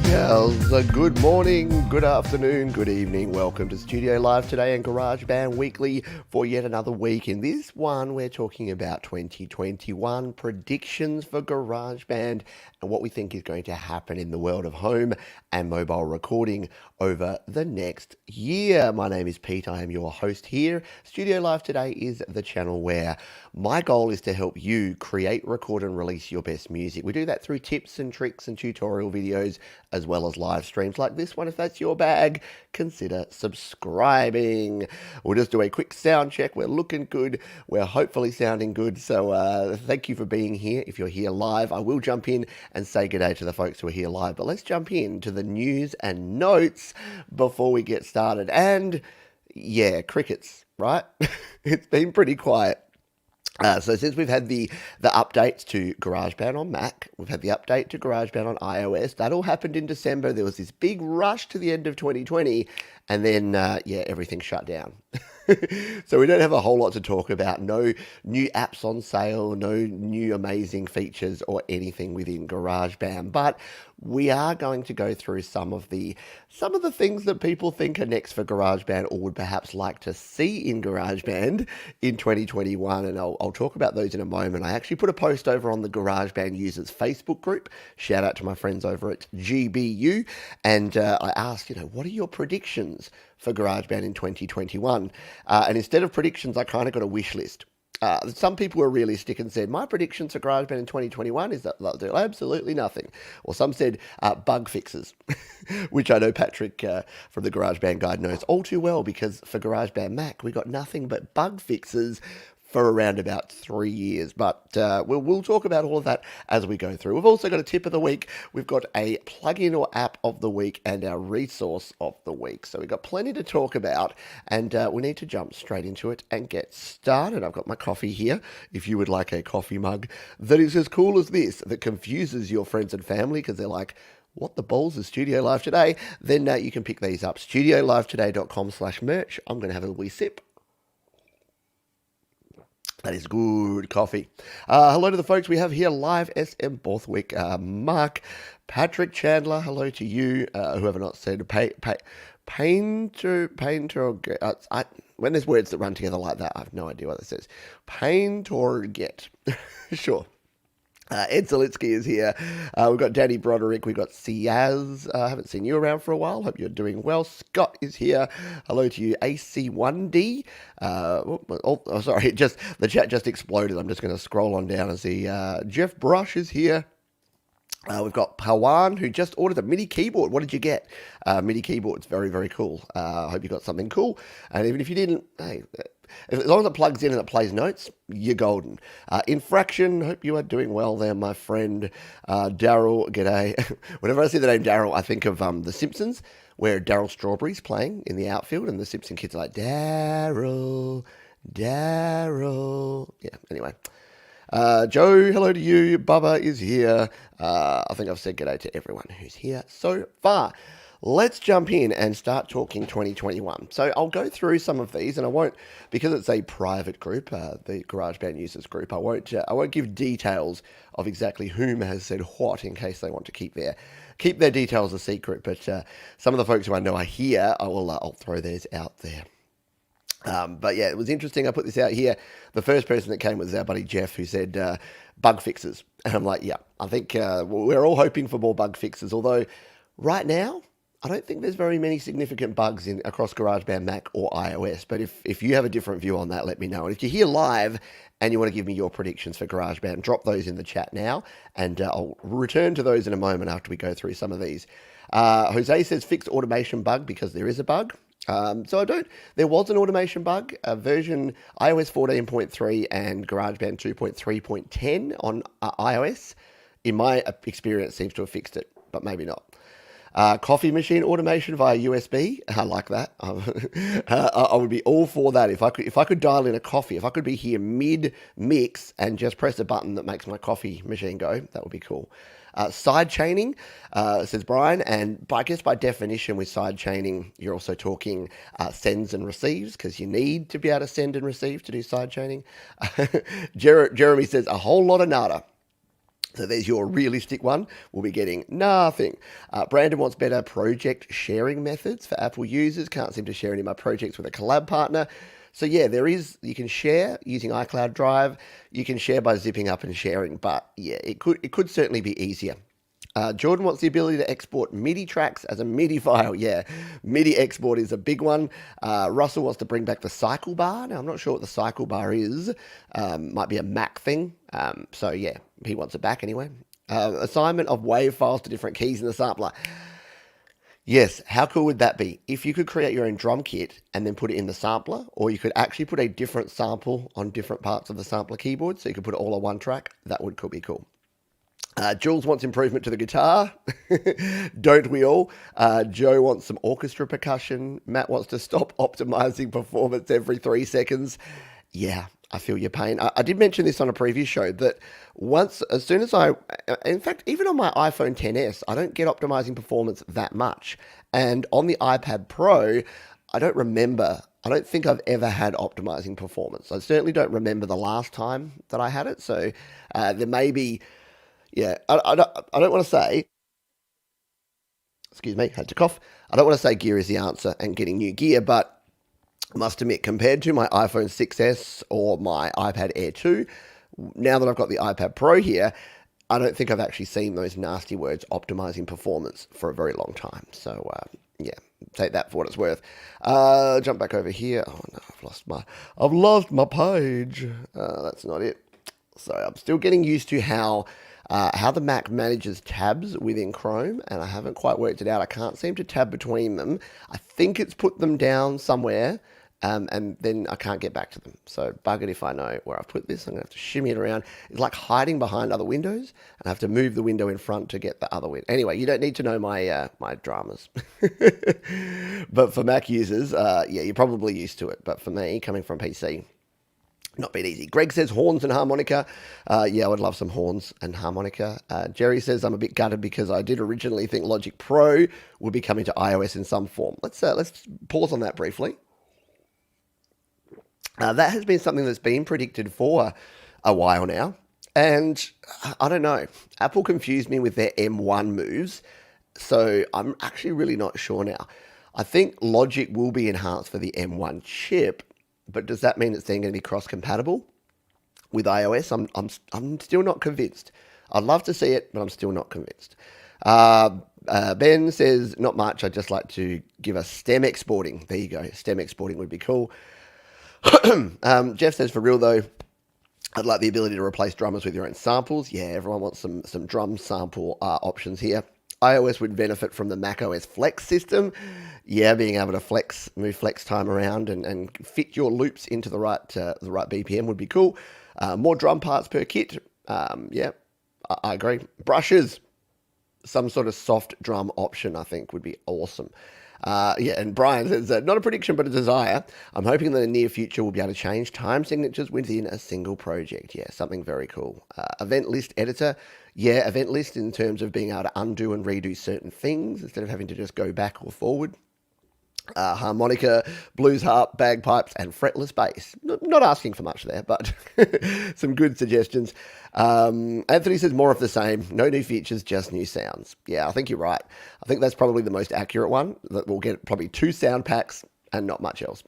Girls, good morning, good afternoon, good evening. Welcome to Studio Live today and GarageBand Weekly for yet another week. In this one, we're talking about 2021 predictions for GarageBand and what we think is going to happen in the world of home and mobile recording over the next year. My name is Pete. I am your host here. Studio Live today is the channel where my goal is to help you create, record, and release your best music. We do that through tips and tricks and tutorial videos, as well as live streams like this one. If that's your bag, consider subscribing. We'll just do a quick sound check. We're looking good. We're hopefully sounding good. So thank you for being here. If you're here live, I will jump in and say good day to the folks who are here live. But let's jump into the news and notes before we get started. And yeah, crickets, right? It's been pretty quiet. So since we've had the updates to GarageBand on Mac, we've had the update to GarageBand on iOS. That all happened in December. There was this big rush to the end of 2020, and then, everything shut down. So we don't have a whole lot to talk about. No new apps on sale, no new amazing features or anything within GarageBand. But we are going to go through some of the things that people think are next for GarageBand or would perhaps like to see in GarageBand in 2021. And I'll talk about those in a moment. I actually put a post over on the GarageBand users Facebook group. Shout out to my friends over at GBU. And I asked, what are your predictions for GarageBand in 2021? And instead of predictions, I kind of got a wish list. Some people were realistic and said, my predictions for GarageBand in 2021 is that they'll do absolutely nothing. Or some said bug fixes, which I know Patrick from the GarageBand Guide knows all too well, because for GarageBand Mac, we got nothing but bug fixes for around about 3 years. But we'll talk about all of that as we go through. We've also got a tip of the week. We've got a plugin or app of the week and our resource of the week. So we've got plenty to talk about, and we need to jump straight into it and get started. I've got my coffee here. If you would like a coffee mug that is as cool as this, that confuses your friends and family because they're like, what the balls is Studio Live Today? Then you can pick these up. StudioLiveToday.com/merch. I'm going to have a wee sip. That is good coffee. Hello to the folks we have here live, SM Borthwick, Mark, Patrick Chandler, hello to you, who have not said painter, when there's words that run together like that, I have no idea what that says. Paint or get. Sure. Ed Zalitsky is here. We've got Danny Broderick. We've got Ciaz. I haven't seen you around for a while. Hope you're doing well. Scott is here. Hello to you. AC1D. Sorry. The chat just exploded. I'm just going to scroll on down and see. Jeff Brush is here. We've got Pawan, who just ordered a MIDI keyboard. What did you get? MIDI keyboard's very, very cool. I hope you got something cool. And even if you didn't, hey, as long as it plugs in and it plays notes, you're golden. Infraction, hope you are doing well there, my friend. Daryl, g'day. Whenever I see the name Daryl, I think of The Simpsons, where Daryl Strawberry's playing in the outfield, and the Simpson kids are like, Daryl. Yeah, anyway. Joe, hello to you. Bubba is here. I think I've said g'day to everyone who's here so far. Let's jump in and start talking 2021. So I'll go through some of these, and I won't, because it's a private group, the GarageBand users group, I won't give details of exactly whom has said what, in case they want to keep their details a secret. But some of the folks who I know are here, I'll throw theirs out there. But yeah, it was interesting. I put this out here. The first person that came was our buddy Jeff, who said bug fixes. And I'm like, yeah, I think we're all hoping for more bug fixes. Although right now, I don't think there's very many significant bugs across GarageBand Mac or iOS. But if you have a different view on that, let me know. And if you're here live and you want to give me your predictions for GarageBand, drop those in the chat now. And I'll return to those in a moment after we go through some of these. Jose says fix automation bug, because there is a bug. There was an automation bug, version iOS 14.3 and GarageBand 2.3.10 on iOS. In my experience, seems to have fixed it, but maybe not. Coffee machine automation via USB. I like that. I would be all for that. If I could dial in a coffee, if I could be here mid-mix and just press a button that makes my coffee machine go, that would be cool. Side chaining, says Brian, and I guess by definition with side chaining, you're also talking sends and receives, because you need to be able to send and receive to do side chaining. Jeremy says a whole lot of nada. So there's your realistic one. We'll be getting nothing. Brandon wants better project sharing methods for Apple users. Can't seem to share any of my projects with a collab partner. So yeah, there is. You can share using iCloud Drive. You can share by zipping up and sharing. But yeah, it could certainly be easier. Jordan wants the ability to export MIDI tracks as a MIDI file. Yeah, MIDI export is a big one. Russell wants to bring back the cycle bar. Now, I'm not sure what the cycle bar is. Might be a Mac thing. So, yeah, he wants it back anyway. Assignment of wave files to different keys in the sampler. Yes, how cool would that be? If you could create your own drum kit and then put it in the sampler, or you could actually put a different sample on different parts of the sampler keyboard, so you could put it all on one track, that could be cool. Jules wants improvement to the guitar. Don't we all? Joe wants some orchestra percussion. Matt wants to stop optimizing performance every 3 seconds. Yeah, I feel your pain. I did mention this on a previous show that as soon as in fact, even on my iPhone XS, I don't get optimizing performance that much. And on the iPad Pro, I don't think I've ever had optimizing performance. I certainly don't remember the last time that I had it. So there may be. Yeah, I don't want to say, excuse me, had to cough. I don't want to say gear is the answer and getting new gear, but I must admit, compared to my iPhone 6S or my iPad Air 2, now that I've got the iPad Pro here, I don't think I've actually seen those nasty words optimizing performance for a very long time. So, yeah, take that for what it's worth. Jump back over here. Oh no, I've lost my page. That's not it. So I'm still getting used to how the Mac manages tabs within Chrome, and I haven't quite worked it out. I can't seem to tab between them. I think it's put them down somewhere, and then I can't get back to them. So bug it if I know where I've put this. I'm going to have to shimmy it around. It's like hiding behind other windows, and I have to move the window in front to get the other window. Anyway, you don't need to know my my dramas. But for Mac users, yeah, you're probably used to it. But for me, coming from PC, not been easy. Greg says horns and harmonica. Yeah, I would love some horns and harmonica. Jerry says I'm a bit gutted because I did originally think Logic Pro would be coming to iOS in some form. Let's pause on that briefly. That has been something that's been predicted for a while now, and I don't know. Apple confused me with their M1 moves, so I'm actually really not sure now. I think Logic will be enhanced for the M1 chip. But does that mean it's then going to be cross-compatible with iOS? I'm still not convinced. I'd love to see it, but I'm still not convinced. Ben says, not much. I'd just like to give us stem exporting. There you go. Stem exporting would be cool. Jeff says, for real though, I'd like the ability to replace drummers with your own samples. Yeah, everyone wants some drum sample options here. iOS would benefit from the macOS Flex system. Yeah, being able to move flex time around and fit your loops into the right BPM would be cool. More drum parts per kit. Yeah, I agree. Brushes, some sort of soft drum option, I think would be awesome. Yeah, and Brian says, not a prediction, but a desire. I'm hoping that in the near future we'll be able to change time signatures within a single project. Yeah, something very cool. Event list editor. Yeah, event list in terms of being able to undo and redo certain things instead of having to just go back or forward. Harmonica, blues harp, bagpipes, and fretless bass. Not asking for much there, but some good suggestions. Anthony says more of the same. No new features, just new sounds. Yeah, I think you're right. I think that's probably the most accurate one. That we'll get probably 2 sound packs and not much else.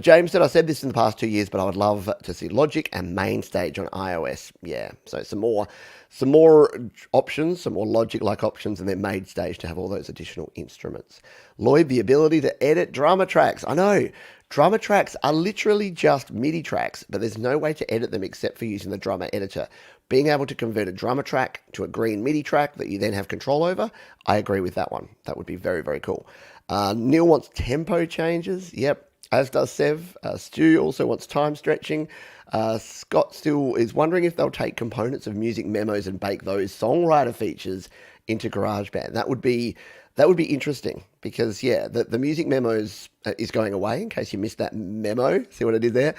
James said, I said this in the past 2 years, but I would love to see Logic and Main Stage on iOS. Yeah, so some more options, some more Logic-like options, and then Main Stage to have all those additional instruments. Lloyd, the ability to edit drummer tracks. I know, drummer tracks are literally just MIDI tracks, but there's no way to edit them except for using the drummer editor. Being able to convert a drummer track to a green MIDI track that you then have control over, I agree with that one. That would be very, very cool. Neil wants tempo changes. Yep. As does Sev. Stu also wants time stretching. Scott still is wondering if they'll take components of music memos and bake those songwriter features into GarageBand. That would be interesting because, yeah, the music memos is going away, in case you missed that memo. See what I did there?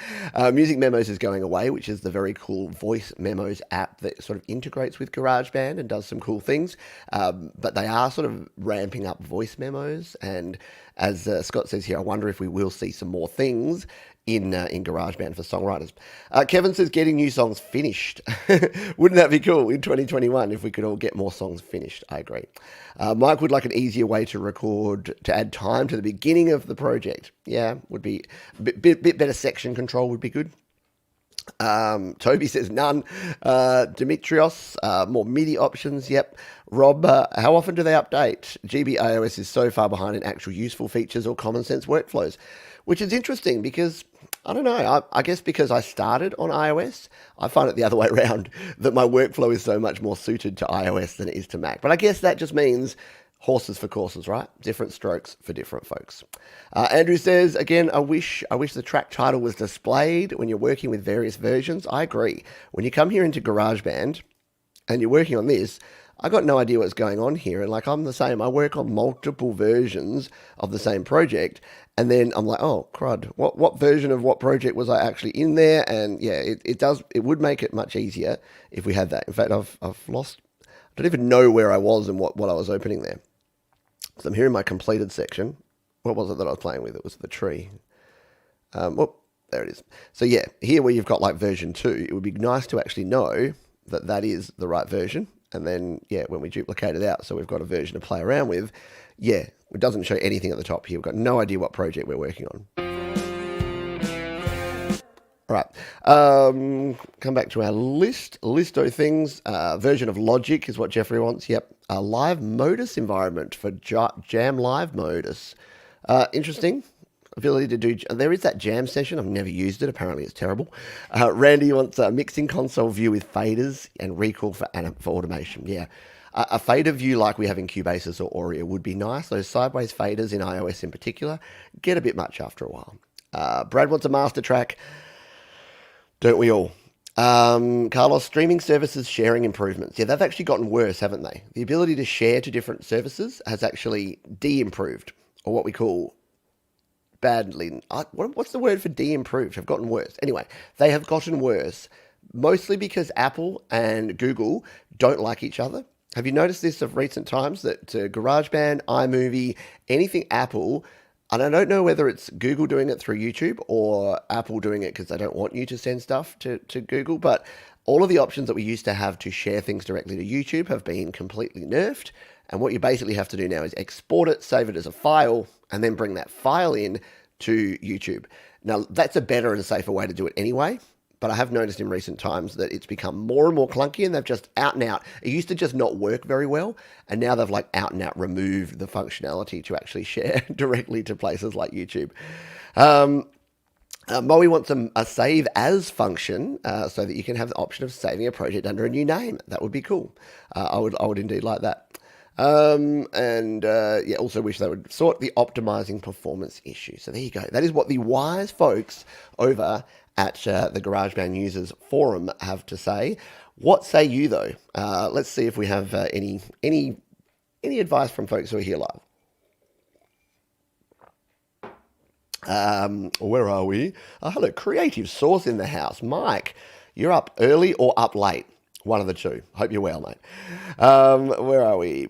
Music memos is going away, which is the very cool voice memos app that sort of integrates with GarageBand and does some cool things. But they are sort of ramping up voice memos. And as Scott says here, I wonder if we will see some more things in GarageBand for songwriters. Kevin says getting new songs finished. Wouldn't that be cool in 2021 if we could all get more songs finished? I agree. Mike would like an easier way to record to add time to the beginning of the project. Yeah, would be a bit better section control would be good. Toby says none. Dimitrios, more MIDI options. Yep. Rob, how often do they update? GB iOS is so far behind in actual useful features or common sense workflows, which is interesting because I don't know. I guess because I started on iOS, I find it the other way around that my workflow is so much more suited to iOS than it is to Mac. But I guess that just means horses for courses, right? Different strokes for different folks. Andrew says, again, I wish the track title was displayed when you're working with various versions. I agree. When you come here into GarageBand and you're working on this, I got no idea what's going on here. And like, I'm the same. I work on multiple versions of the same project. And then I'm like, oh, crud, what version of what project was I actually in there? And yeah, it would make it much easier if we had that. In fact, I've lost, I don't even know where I was and what I was opening there. So I'm here in my completed section. What was it that I was playing with? It was the tree. There it is. So yeah, here where you've got like version 2, it would be nice to actually know that that is the right version. And then, yeah, when we duplicate it out, so we've got a version to play around with, yeah, it doesn't show anything at the top here. We've got no idea what project we're working on. All right, come back to our listo things. Version of Logic is what Jeffrey wants. Yep, a live modus environment for Jam Live modus. Interesting. Ability to do, there is that jam session. I've never used it. Apparently it's terrible. Randy wants a mixing console view with faders and recall for automation. Yeah. A fader view like we have in Cubasis or Aurea would be nice. Those sideways faders in iOS in particular get a bit much after a while. Brad wants a master track. Don't we all? Carlos, streaming services sharing improvements. Yeah, they've actually gotten worse, haven't they? The ability to share to different services has actually de-improved, or what we call badly. What's the word for de-improved? Have gotten worse. Anyway, they have gotten worse, mostly because Apple and Google don't like each other. Have you noticed this of recent times that GarageBand, iMovie, anything Apple, and I don't know whether it's Google doing it through YouTube or Apple doing it because they don't want you to send stuff to Google, but all of the options that we used to have to share things directly to YouTube have been completely nerfed. And what you basically have to do now is export it, save it as a file, and then bring that file in to YouTube. Now, that's a better and safer way to do it anyway, but I have noticed in recent times that it's become more and more clunky, and they've just out and out. It used to just not work very well, and now they've like out and out removed the functionality to actually share directly to places like YouTube. Moe wants a save as function so that you can have the option of saving a project under a new name. That would be cool. I would indeed like that. Yeah, also wish they would sort the optimizing performance issue. So there you go. That is what the wise folks over at the GarageBand Users Forum have to say. What say you, though? Let's see if we have any advice from folks who are here live. Where are we? Hello, Creative Source in the house. Mike, you're up early or up late? One of the two. Hope you're well, mate. Where are we?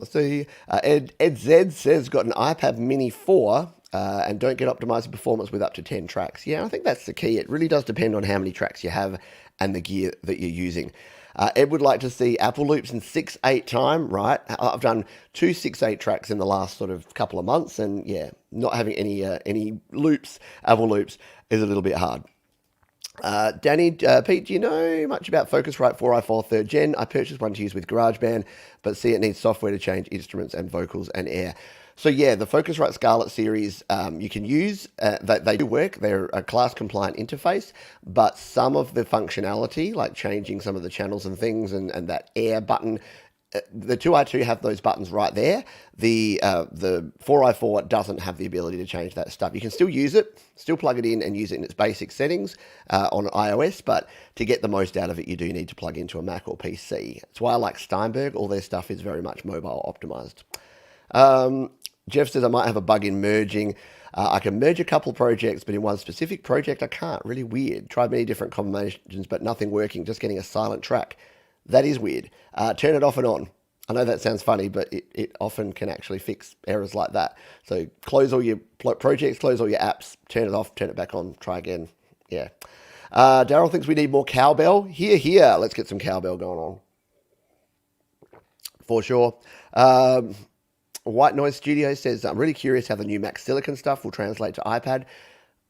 Let's see. Ed Z says, got an iPad Mini 4 and don't get optimized performance with up to 10 tracks. Yeah, I think that's the key. It really does depend on how many tracks you have and the gear that you're using. Ed would like to see Apple loops in 6/8 time, right? I've done 2 6/8 tracks in the last sort of couple of months, and yeah, not having any loops, Apple loops, is a little bit hard. Danny, Pete, do you know much about Focusrite 4i4 3rd Gen? I purchased one to use with GarageBand, but see it needs software to change instruments and vocals and air. So yeah, the Focusrite Scarlett series you can use. They do work. They're a class-compliant interface, but some of the functionality, like changing some of the channels and things, and that air button, the 2i2 have those buttons right there. The 4i4 doesn't have the ability to change that stuff. You can still use it, still plug it in and use it in its basic settings on iOS, but to get the most out of it, you do need to plug into a Mac or PC. That's why I like Steinberg. All their stuff is very much mobile optimized. Jeff says, I might have a bug in merging. I can merge a couple projects, but in one specific project, I can't. Really weird. Tried many different combinations, but nothing working. Just getting a silent track. That is weird. Turn it off and on. I know that sounds funny, but it often can actually fix errors like that. So close all your projects, close all your apps, turn it off, turn it back on, try again. Yeah. Daryl thinks we need more cowbell. Here. Let's get some cowbell going on. For sure. White Noise Studio says, I'm really curious how the new Mac Silicon stuff will translate to iPad.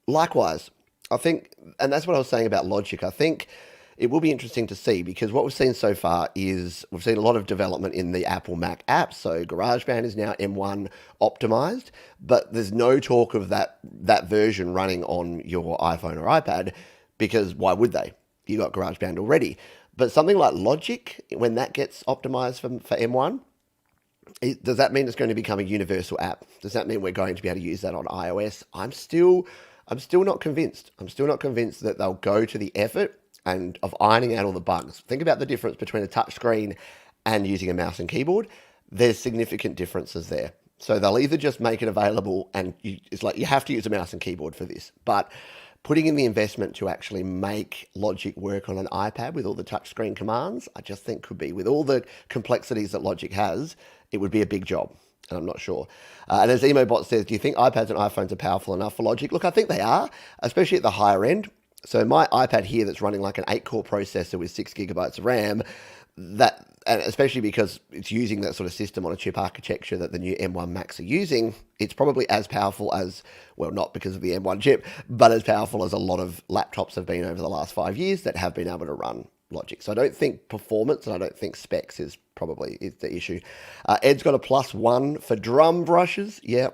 Likewise, I think, and that's what I was saying about Logic. I think it will be interesting to see because what we've seen so far is we've seen a lot of development in the Apple Mac apps. So GarageBand is now M1 optimized, but there's no talk of that version running on your iPhone or iPad because why would they? You got GarageBand already. But something like Logic, when that gets optimized for M1, does that mean it's going to become a universal app? Does that mean we're going to be able to use that on iOS? I'm still not convinced. I'm still not convinced that they'll go to the effort and of ironing out all the bugs. Think about the difference between a touchscreen and using a mouse and keyboard. There's significant differences there. So they'll either just make it available and it's like you have to use a mouse and keyboard for this, but putting in the investment to actually make Logic work on an iPad with all the touchscreen commands, I just think could be, with all the complexities that Logic has, it would be a big job. And I'm not sure. And as EmoBot says, do you think iPads and iPhones are powerful enough for Logic? Look, I think they are, especially at the higher end. So my iPad here that's running like an 8-core processor with 6 gigabytes of RAM, and especially because it's using that sort of system on a chip architecture that the new M1 Macs are using, it's probably as powerful as, well, not because of the M1 chip, but as powerful as a lot of laptops have been over the last 5 years that have been able to run Logic. So I don't think performance and I don't think specs is the issue. Ed's got a +1 for drum brushes. Yeah.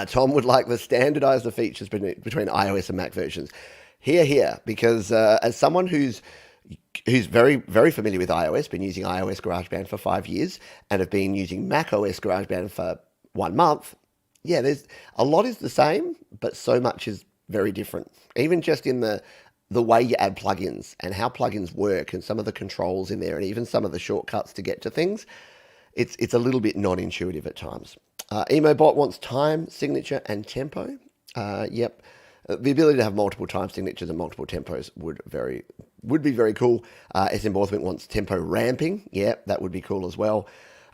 Tom would like to standardize the features between iOS and Mac versions. Here, because as someone who's very, very familiar with iOS, been using iOS GarageBand for 5 years, and have been using Mac OS GarageBand for 1 month, yeah, there's a lot is the same, but so much is very different. Even just in the way you add plugins and how plugins work and some of the controls in there and even some of the shortcuts to get to things, it's a little bit non-intuitive at times. EmoBot wants time, signature, and tempo. Yep. The ability to have multiple time signatures and multiple tempos would be very cool. SM Borthwick wants tempo ramping. Yeah, that would be cool as well.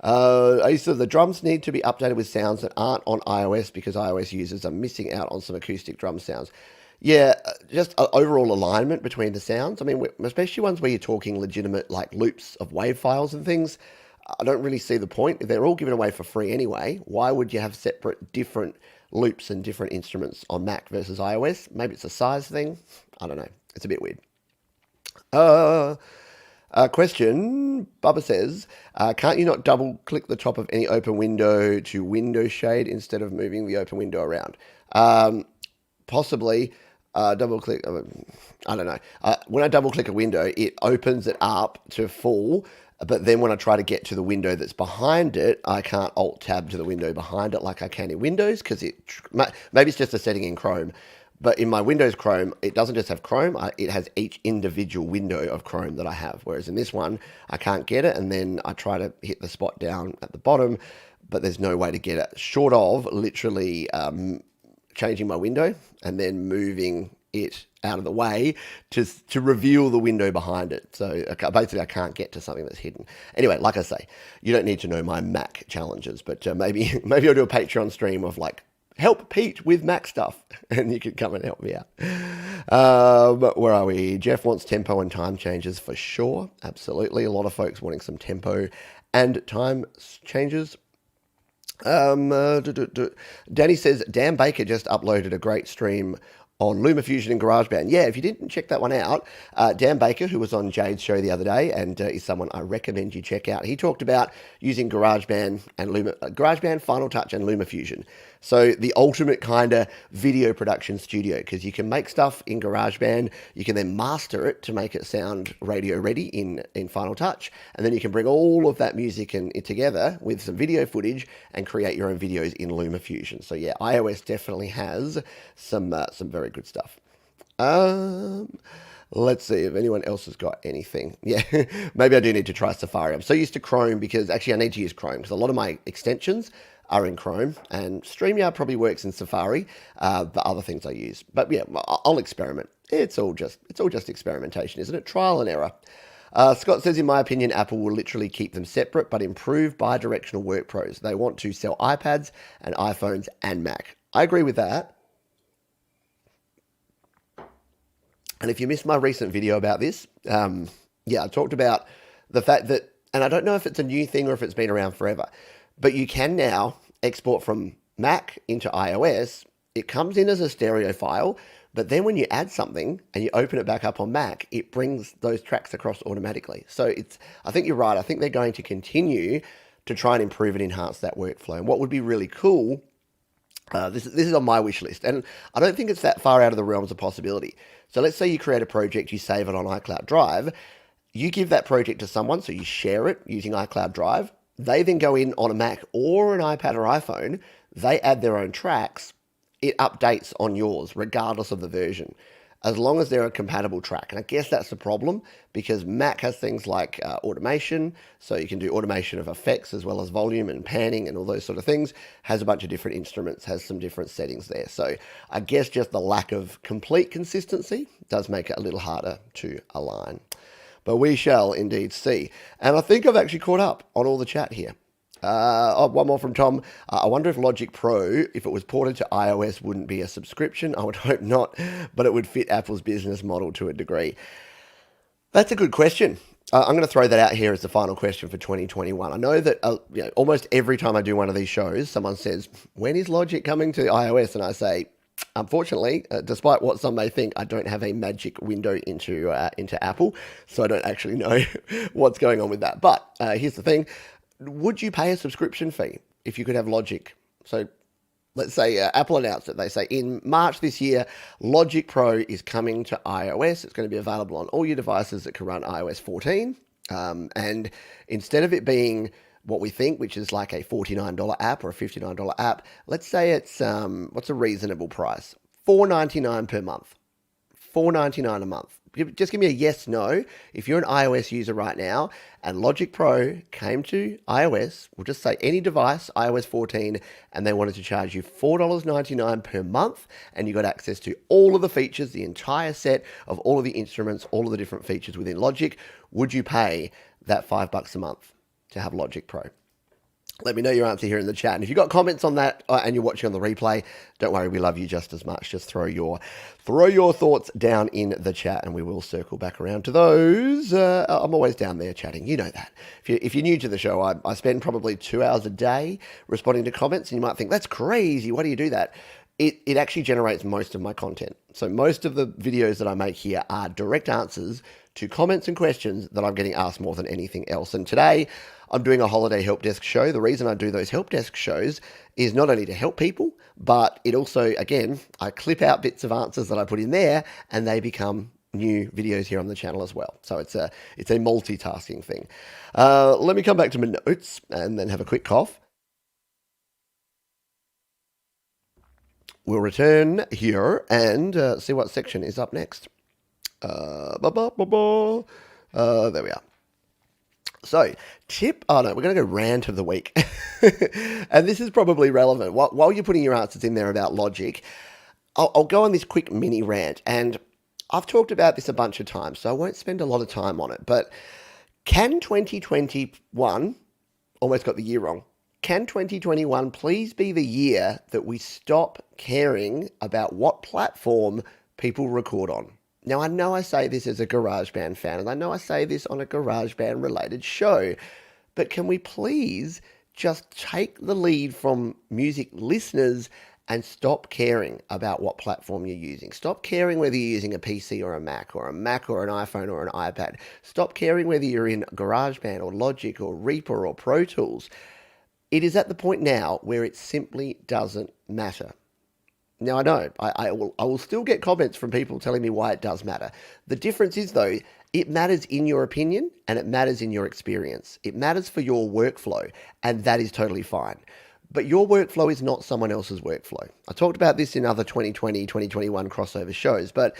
So the drums need to be updated with sounds that aren't on iOS because iOS users are missing out on some acoustic drum sounds. Yeah, just overall alignment between the sounds. I mean, especially ones where you're talking legitimate like loops of wave files and things. I don't really see the point. If they're all given away for free anyway, why would you have separate different loops and different instruments on Mac versus iOS? Maybe it's a size thing. I don't know. It's a bit weird. Question. Bubba says, can't you not double click the top of any open window to window shade instead of moving the open window around? Possibly. Double click. I don't know. When I double click a window, it opens it up to full. But then when I try to get to the window that's behind it, I can't Alt-Tab to the window behind it like I can in Windows because maybe it's just a setting in Chrome. But in my Windows Chrome, it doesn't just have Chrome. It has each individual window of Chrome that I have. Whereas in this one, I can't get it. And then I try to hit the spot down at the bottom, but there's no way to get it short of literally changing my window and then moving it out of the way to reveal the window behind it. So basically I can't get to something that's hidden. Anyway, like I say, you don't need to know my Mac challenges, but maybe I'll do a Patreon stream of like, help Pete with Mac stuff, and you can come and help me out. Where are we? Jeff wants tempo and time changes for sure. Absolutely. A lot of folks wanting some tempo and time changes. Danny says, Dan Baker just uploaded a great stream on LumaFusion and GarageBand. Yeah, if you didn't check that one out, Dan Baker, who was on Jade's show the other day and is someone I recommend you check out, he talked about using GarageBand and GarageBand, Final Touch, and LumaFusion. So the ultimate kind of video production studio, because you can make stuff in GarageBand, you can then master it to make it sound radio ready in Final Touch, and then you can bring all of that music and it together with some video footage and create your own videos in LumaFusion. So yeah, iOS definitely has some very good stuff. Let's see if anyone else has got anything. Yeah, maybe I do need to try Safari. I'm so used to Chrome because actually I need to use Chrome because a lot of my extensions are in Chrome, and StreamYard probably works in Safari, the other things I use. But yeah, I'll experiment. It's all just experimentation, isn't it? Trial and error. Scott says, in my opinion, Apple will literally keep them separate but improve bi-directional workflows. They want to sell iPads and iPhones and Mac. I agree with that. And if you missed my recent video about this, I talked about the fact that, and I don't know if it's a new thing or if it's been around forever, but you can now export from Mac into iOS. It comes in as a stereo file, but then when you add something and you open it back up on Mac, it brings those tracks across automatically. So I think you're right. I think they're going to continue to try and improve and enhance that workflow. And what would be really cool, this is on my wish list, and I don't think it's that far out of the realms of possibility. So let's say you create a project, you save it on iCloud Drive, you give that project to someone, so you share it using iCloud Drive. They then go in on a Mac or an iPad or iPhone, they add their own tracks, it updates on yours regardless of the version, as long as they're a compatible track. And I guess that's the problem, because Mac has things like automation, so you can do automation of effects as well as volume and panning and all those sort of things, has a bunch of different instruments, has some different settings there. So I guess just the lack of complete consistency does make it a little harder to align. But we shall indeed see. And I think I've actually caught up on all the chat here. One more from Tom. I wonder if Logic Pro, if it was ported to iOS, wouldn't be a subscription. I would hope not, but it would fit Apple's business model to a degree. That's a good question. I'm going to throw that out here as the final question for 2021. I know that almost every time I do one of these shows, someone says, when is Logic coming to iOS? And I say, unfortunately, despite what some may think, I don't have a magic window into Apple, so I don't actually know what's going on with that. But here's the thing. Would you pay a subscription fee if you could have Logic? So let's say Apple announced it. They say in March this year, Logic Pro is coming to iOS. It's going to be available on all your devices that can run iOS 14. And instead of it being what we think, which is like a $49 app or a $59 app, let's say it's, what's a reasonable price? $4.99 per month. $4.99 a month. Just give me a yes, no. If you're an iOS user right now and Logic Pro came to iOS, we'll just say any device, iOS 14, and they wanted to charge you $4.99 per month, and you got access to all of the features, the entire set of all of the instruments, all of the different features within Logic, would you pay that $5 a month to have Logic Pro? Let me know your answer here in the chat. And if you've got comments on that and you're watching on the replay, don't worry, we love you just as much. Just throw your thoughts down in the chat and we will circle back around to those. I'm always down there chatting. You know that. If you're new to the show, I spend probably 2 hours a day responding to comments, and you might think, that's crazy. Why do you do that? It actually generates most of my content. So most of the videos that I make here are direct answers to comments and questions that I'm getting asked more than anything else. And today I'm doing a holiday help desk show. The reason I do those help desk shows is not only to help people, but it also, again, I clip out bits of answers that I put in there and they become new videos here on the channel as well. So it's a multitasking thing. Let me come back to my notes and then have a quick cough. We'll return here and see what section is up next. There we are. So, we're going to go rant of the week. And this is probably relevant. While you're putting your answers in there about Logic, I'll go on this quick mini rant. And I've talked about this a bunch of times, so I won't spend a lot of time on it. But can 2021, almost got the year wrong, can 2021 please be the year that we stop caring about what platform people record on? Now, I know I say this as a GarageBand fan, and I know I say this on a GarageBand related show, but can we please just take the lead from music listeners and stop caring about what platform you're using? Stop caring whether you're using a PC or a Mac or an iPhone or an iPad. Stop caring whether you're in GarageBand or Logic or Reaper or Pro Tools. It is at the point now where it simply doesn't matter. Now, I know, I will still get comments from people telling me why it does matter. The difference is, though, it matters in your opinion and it matters in your experience. It matters for your workflow, and that is totally fine. But your workflow is not someone else's workflow. I talked about this in other 2020, 2021 crossover shows, but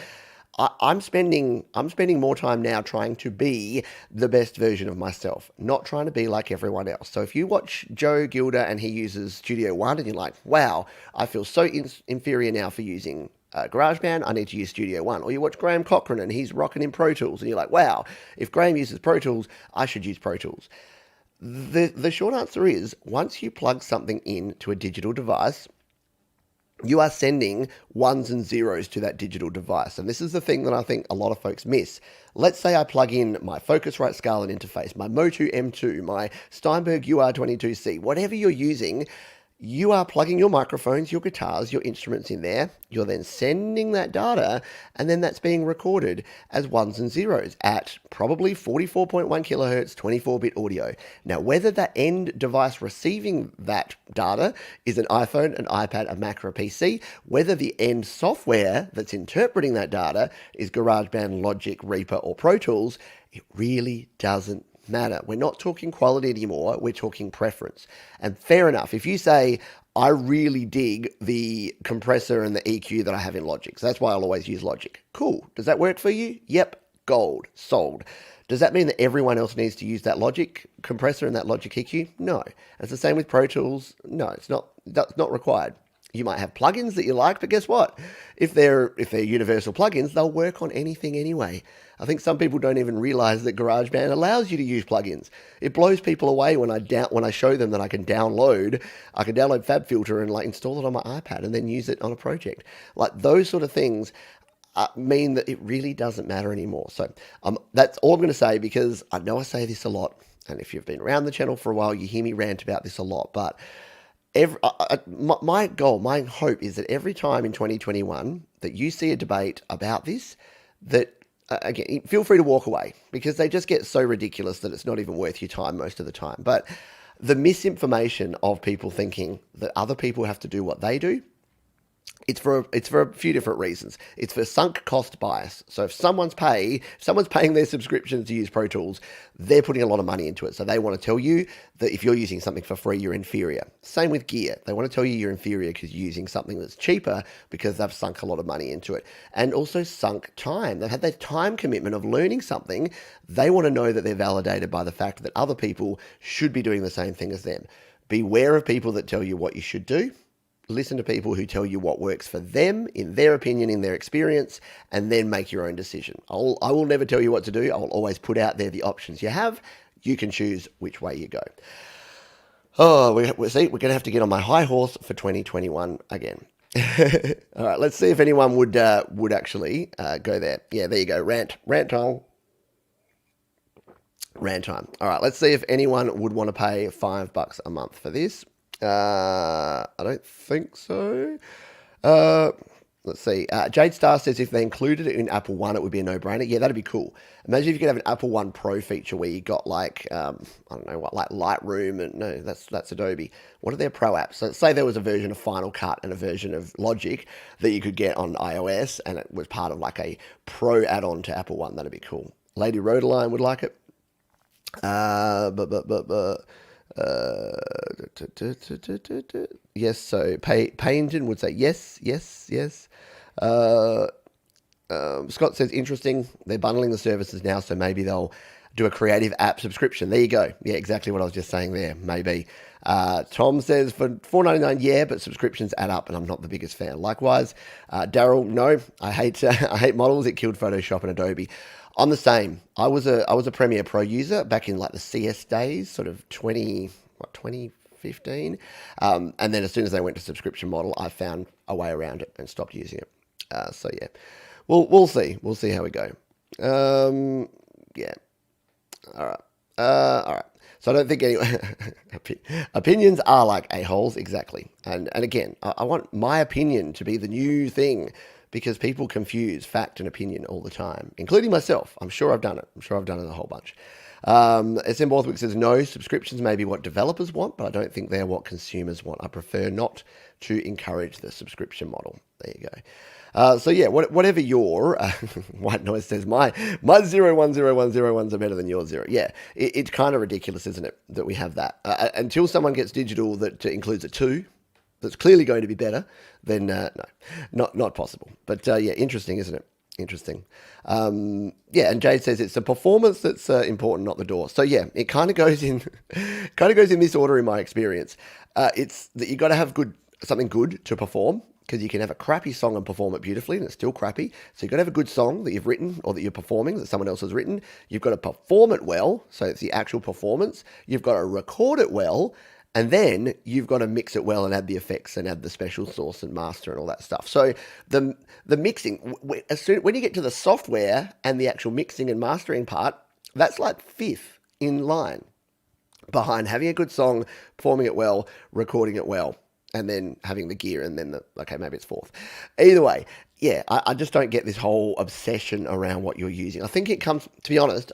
I'm spending more time now trying to be the best version of myself, not trying to be like everyone else. So if you watch Joe Gilder and he uses Studio One and you're like, wow, I feel so inferior now for using GarageBand, I need to use Studio One. Or you watch Graham Cochran and he's rocking in Pro Tools, and you're like, wow, if Graham uses Pro Tools, I should use Pro Tools. The short answer is once you plug something into a digital device, you are sending ones and zeros to that digital device. And this is the thing that I think a lot of folks miss. Let's say I plug in my Focusrite Scarlett interface, my Motu M2, my Steinberg UR22C, whatever you're using. You are plugging your microphones, your guitars, your instruments in there. You're then sending that data, and then that's being recorded as ones and zeros at probably 44.1 kilohertz, 24-bit audio. Now, whether that end device receiving that data is an iPhone, an iPad, a Mac, or a PC, whether the end software that's interpreting that data is GarageBand, Logic, Reaper, or Pro Tools, it really doesn't matter. We're not talking quality anymore, we're talking preference. And fair enough, if you say, I really dig the compressor and the EQ that I have in Logic, so that's why I'll always use Logic. Cool. Does that work for you? Yep. Gold. Sold. Does that mean that everyone else needs to use that Logic compressor and that Logic EQ? No. It's the same with Pro Tools. No, that's not required. You might have plugins that you like, but guess what? If they're universal plugins, they'll work on anything anyway. I think some people don't even realize that GarageBand allows you to use plugins. It blows people away when I show them that I can download FabFilter and like install it on my iPad and then use it on a project. Like those sort of things mean that it really doesn't matter anymore. So that's all I'm going to say, because I know I say this a lot, and if you've been around the channel for a while, you hear me rant about this a lot, but my goal, my hope is that every time in 2021 that you see a debate about this, that again, feel free to walk away, because they just get so ridiculous that it's not even worth your time most of the time. But the misinformation of people thinking that other people have to do what they do, it's for a few different reasons. It's for sunk cost bias. So if someone's paying their subscriptions to use Pro Tools, they're putting a lot of money into it. So they want to tell you that if you're using something for free, you're inferior. Same with gear. They want to tell you you're inferior because you're using something that's cheaper because they've sunk a lot of money into it. And also sunk time. They've had that time commitment of learning something. They want to know that they're validated by the fact that other people should be doing the same thing as them. Beware of people that tell you what you should do. Listen to people who tell you what works for them, in their opinion, in their experience, and then make your own decision. I will never tell you what to do. I will always put out there the options you have. You can choose which way you go. Oh, we're going to have to get on my high horse for 2021 again. All right, let's see if anyone would actually go there. Yeah, there you go. Rant time. Rant time. All right, let's see if anyone would want to pay $5 a month for this. I don't think so. Let's see. Jade Star says if they included it in Apple One, it would be a no-brainer. Yeah, that'd be cool. Imagine if you could have an Apple One Pro feature where you got like, I don't know what, like Lightroom, and no, that's Adobe. What are their Pro apps? So say there was a version of Final Cut and a version of Logic that you could get on iOS, and it was part of like a Pro add-on to Apple One. That'd be cool. Lady Rodaline would like it. Yes, so Payington would say yes. Scott says interesting. They're bundling the services now, so maybe they'll do a creative app subscription. There you go. Yeah, exactly what I was just saying there. Maybe. Tom says for $4.99, yeah, but subscriptions add up, and I'm not the biggest fan. Likewise, Daryl, no, I hate models. It killed Photoshop and Adobe. I'm the same. I was a Premiere Pro user back in like the CS days, sort of 2015. And then as soon as they went to subscription model, I found a way around it and stopped using it. So yeah, we'll see. We'll see how we go. Yeah. All right. All right. So I don't think opinions are like a-holes, exactly. And again, I want my opinion to be the new thing, because people confuse fact and opinion all the time, including myself. I'm sure I've done it. A whole bunch. SM Borthwick says, no, subscriptions may be what developers want, but I don't think they're what consumers want. I prefer not to encourage the subscription model. There you go. So yeah, whatever your, White Noise says, my 010101s are better than your 0. Yeah, it's kind of ridiculous, isn't it, that we have that. Until someone gets digital that includes a 2, that's clearly going to be better, then no, not possible. But yeah, interesting, isn't it? Interesting. Yeah, and Jade says it's the performance that's important, not the door. So yeah, it kind of goes in this order in my experience. It's that you got to have something good to perform. because you can have a crappy song and perform it beautifully, and it's still crappy. So you've got to have a good song that you've written or that you're performing that someone else has written. You've got to perform it well, so it's the actual performance. You've got to record it well, and then you've got to mix it well and add the effects and add the special sauce and master and all that stuff. So the mixing, when you get to the software and the actual mixing and mastering part, that's like fifth in line behind having a good song, performing it well, recording it well, and then having the gear, and then maybe it's fourth. Either way, yeah, I just don't get this whole obsession around what you're using. I think it comes, to be honest,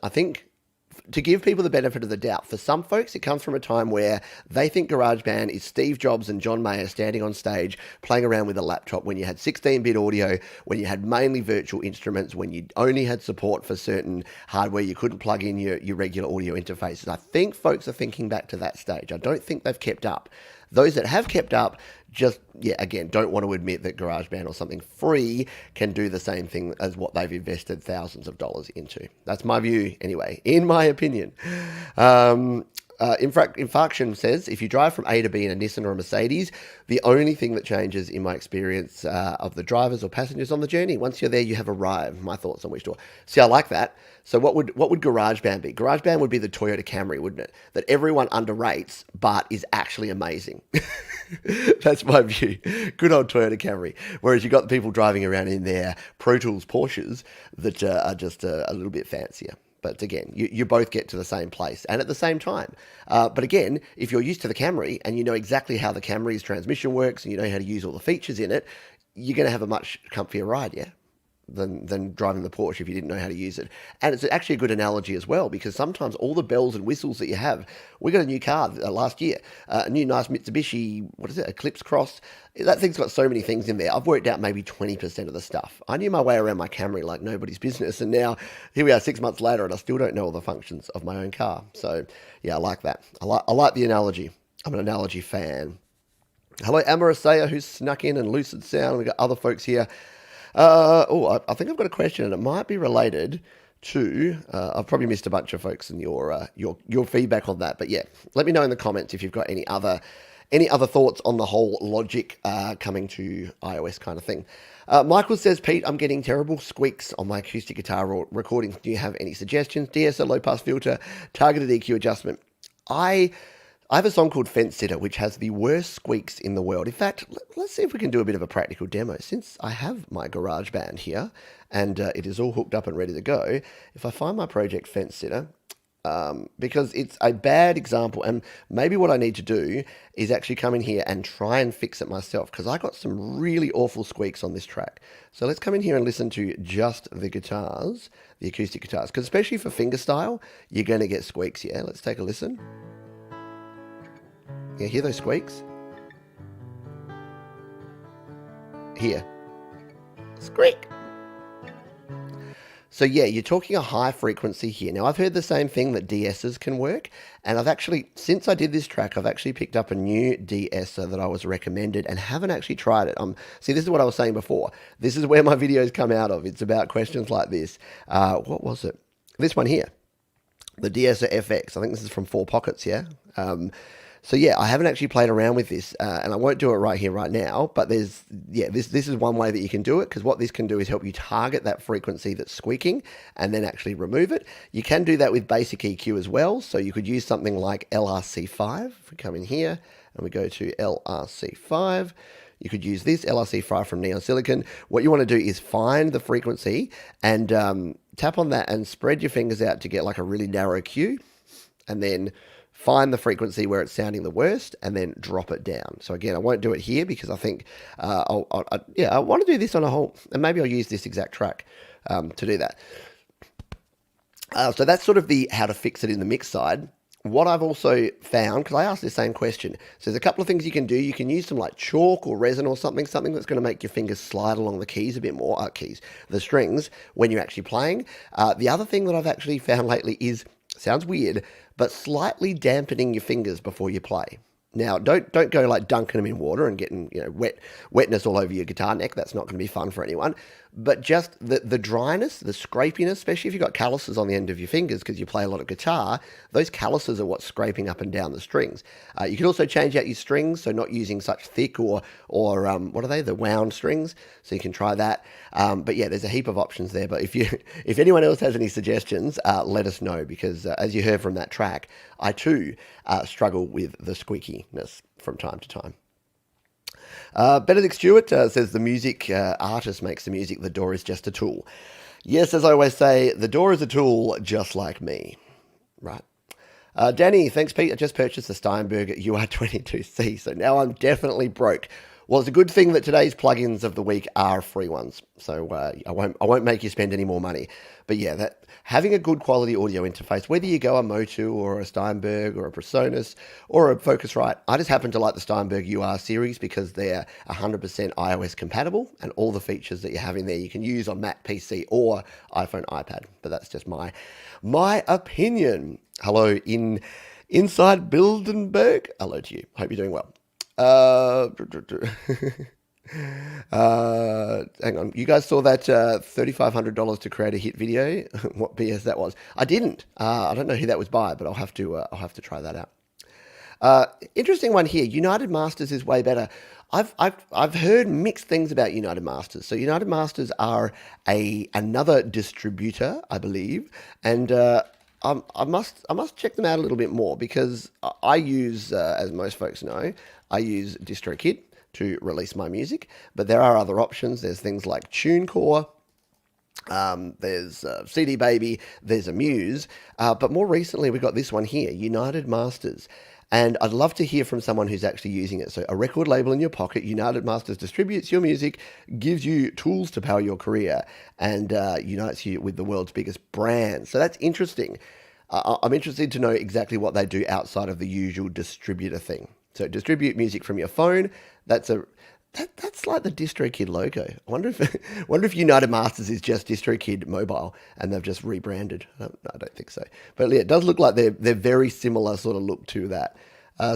to give people the benefit of the doubt, for some folks, it comes from a time where they think GarageBand is Steve Jobs and John Mayer standing on stage playing around with a laptop when you had 16-bit audio, when you had mainly virtual instruments, when you only had support for certain hardware, you couldn't plug in your regular audio interfaces. I think folks are thinking back to that stage. I don't think they've kept up. Those that have kept up just, again, don't want to admit that GarageBand or something free can do the same thing as what they've invested thousands of dollars into. That's my view, anyway, in my opinion. Infarction says, if you drive from A to B in a Nissan or a Mercedes, the only thing that changes, in my experience, of the drivers or passengers on the journey, once you're there, you have arrived. My thoughts on which door. See, I like that. So what would GarageBand be? GarageBand would be the Toyota Camry, wouldn't it? That everyone underrates, but is actually amazing. That's my view. Good old Toyota Camry. Whereas you've got the people driving around in their Pro Tools Porsches that are just a little bit fancier. But again, you both get to the same place and at the same time. But again, if you're used to the Camry and you know exactly how the Camry's transmission works and you know how to use all the features in it, you're going to have a much comfier ride, yeah, than driving the Porsche if you didn't know how to use it. And it's actually a good analogy as well, because sometimes all the bells and whistles that you have, we got a new car last year, a new nice Mitsubishi, Eclipse Cross. That thing's got so many things in there. I've worked out maybe 20% of the stuff. I knew my way around my Camry like nobody's business, and now here we are 6 months later and I still don't know all the functions of my own car. So yeah, I like that. I like the analogy. I'm an analogy fan. Hello, Amarasea, who's snuck in, and Lucid Sound. We've got other folks here. I think I've got a question, and it might be related to. I've probably missed a bunch of folks in your feedback on that, but yeah, let me know in the comments if you've got any other thoughts on the whole Logic coming to iOS kind of thing. Michael says, Pete, I'm getting terrible squeaks on my acoustic guitar recordings. Do you have any suggestions? DSO, low pass filter, targeted EQ adjustment. I have a song called Fence Sitter, which has the worst squeaks in the world. In fact, let's see if we can do a bit of a practical demo. Since I have my GarageBand here, and it is all hooked up and ready to go, if I find my project Fence Sitter, because it's a bad example, and maybe what I need to do is actually come in here and try and fix it myself, because I got some really awful squeaks on this track. So let's come in here and listen to just the guitars, the acoustic guitars, because especially for fingerstyle, you're going to get squeaks, yeah? Let's take a listen. Yeah, hear those squeaks? Here. Squeak! So yeah, you're talking a high frequency here. Now, I've heard the same thing that de-essers can work, and I've actually, since I did this track, I've actually picked up a new de-esser that I was recommended and haven't actually tried it. See, this is what I was saying before. This is where my videos come out of. It's about questions like this. What was it? This one here. The de-esser FX. I think this is from 4 Pockets, yeah? So yeah, I haven't actually played around with this, and I won't do it right here, right now, but this is one way that you can do it, because what this can do is help you target that frequency that's squeaking and then actually remove it. You can do that with basic EQ as well, so you could use something like LRC5. If we come in here and we go to LRC5, you could use this LRC5 from Neon Silicon. What you want to do is find the frequency and tap on that and spread your fingers out to get like a really narrow Q, and then find the frequency where it's sounding the worst, and then drop it down. So again, I won't do it here because I think, I want to do this on a whole, and maybe I'll use this exact track to do that. So that's sort of the how to fix it in the mix side. What I've also found, because I asked the same question, so there's a couple of things you can do. You can use some like chalk or resin or something that's going to make your fingers slide along the keys a bit more, the strings, when you're actually playing. The other thing that I've actually found lately is, sounds weird, but slightly dampening your fingers before you play. Now, don't go like dunking them in water and getting wetness all over your guitar neck. That's not going to be fun for anyone. but just the dryness, the scrapiness, especially if you've got calluses on the end of your fingers because you play a lot of guitar, those calluses are what's scraping up and down the strings. You can also change out your strings, so not using such thick or what are they, the wound strings, so you can try that. But yeah, there's a heap of options there. But if anyone else has any suggestions, let us know, because as you heard from that track, I too struggle with the squeakiness from time to time. Benedict Stewart says the music artist makes the music, the DAW is just a tool. Yes, as I always say, the DAW is a tool just like me. Right. Danny, thanks Pete. I just purchased the Steinberg UR22C, so now I'm definitely broke. Well, it's a good thing that today's plugins of the week are free ones, so I won't make you spend any more money. But yeah, that having a good quality audio interface, whether you go a Motu or a Steinberg or a Presonus or a Focusrite, I just happen to like the Steinberg UR series because they're 100% iOS compatible, and all the features that you have in there you can use on Mac, PC, or iPhone, iPad. But that's just my opinion. Hello inside Bildenberg. Hello to you. Hope you're doing well. Hang on. You guys saw that $3,500 to create a hit video? What BS that was? I didn't. I don't know who that was by, but I'll have to try that out. Interesting one here. United Masters is way better. I've heard mixed things about United Masters. So United Masters are another distributor, I believe, and I must check them out a little bit more, because I use, as most folks know, I use DistroKid to release my music, but there are other options. There's things like TuneCore, there's CD Baby, there's Amuse, but more recently we got this one here, United Masters. And I'd love to hear from someone who's actually using it. So a record label in your pocket, United Masters distributes your music, gives you tools to power your career, and unites you with the world's biggest brands. So that's interesting. I'm interested to know exactly what they do outside of the usual distributor thing. So distribute music from your phone. That's like the DistroKid logo. I wonder if United Masters is just DistroKid Mobile and they've just rebranded. I don't think so. But yeah, it does look like they're very similar sort of look to that.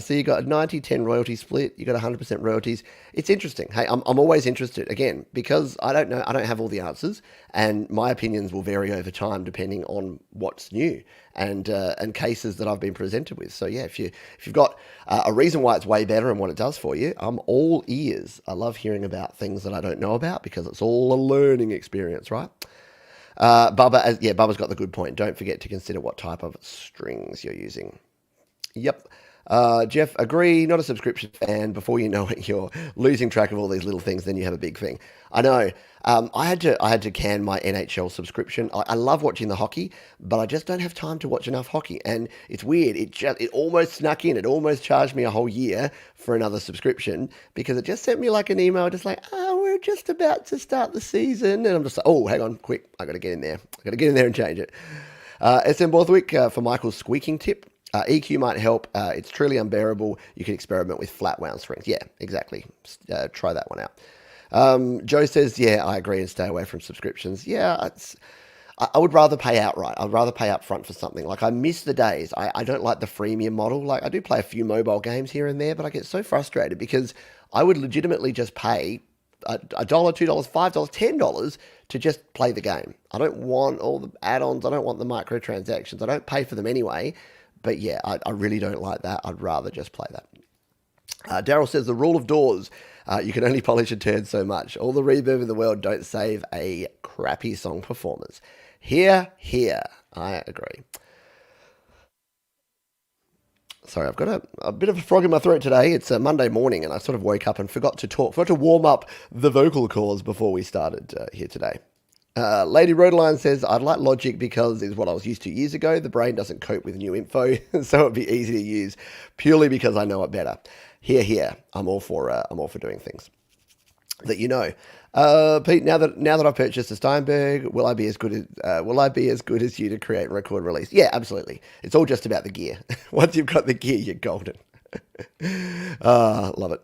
So you got a 90-10 royalty split. You got 100% royalties. It's interesting. Hey, I'm always interested, again, because I don't know. I don't have all the answers, and my opinions will vary over time depending on what's new and cases that I've been presented with. So yeah, if you've got a reason why it's way better and what it does for you, I'm all ears. I love hearing about things that I don't know about, because it's all a learning experience, right? Bubba's got the good point. Don't forget to consider what type of strings you're using. Yep. Jeff, agree, not a subscription fan. Before you know it, you're losing track of all these little things, then you have a big thing. I know. I had to can my NHL subscription. I love watching the hockey, but I just don't have time to watch enough hockey. And it's weird. It almost snuck in. It almost charged me a whole year for another subscription, because it just sent me like an email just like, oh, we're just about to start the season. And I'm just like, oh, hang on, quick. I got to get in there. I got to get in there and change it. SM Borthwick for Michael's squeaking tip. EQ might help. It's truly unbearable. You can experiment with flat wound strings. Yeah, exactly. Try that one out. Joe says, yeah, I agree, and stay away from subscriptions. Yeah, I would rather pay outright. I'd rather pay up front for something. Like, I miss the days. I don't like the freemium model. Like, I do play a few mobile games here and there, but I get so frustrated because I would legitimately just pay $1, $2, $5, $10 to just play the game. I don't want all the add-ons. I don't want the microtransactions. I don't pay for them anyway. But yeah, I really don't like that. I'd rather just play that. Daryl says, the rule of DAWs, you can only polish a turd so much. All the reverb in the world don't save a crappy song performance. Here, I agree. Sorry, I've got a bit of a frog in my throat today. It's a Monday morning, and I sort of woke up and forgot to warm up the vocal cords before we started here today. Lady Rodeline says, I'd like Logic because it's what I was used to years ago. The brain doesn't cope with new info, so it'd be easy to use purely because I know it better. Here. I'm all for doing things that you know. Pete, now that I've purchased a Steinberg, will I be as good as you to create and record release? Yeah, absolutely. It's all just about the gear. Once you've got the gear, you're golden. Love it.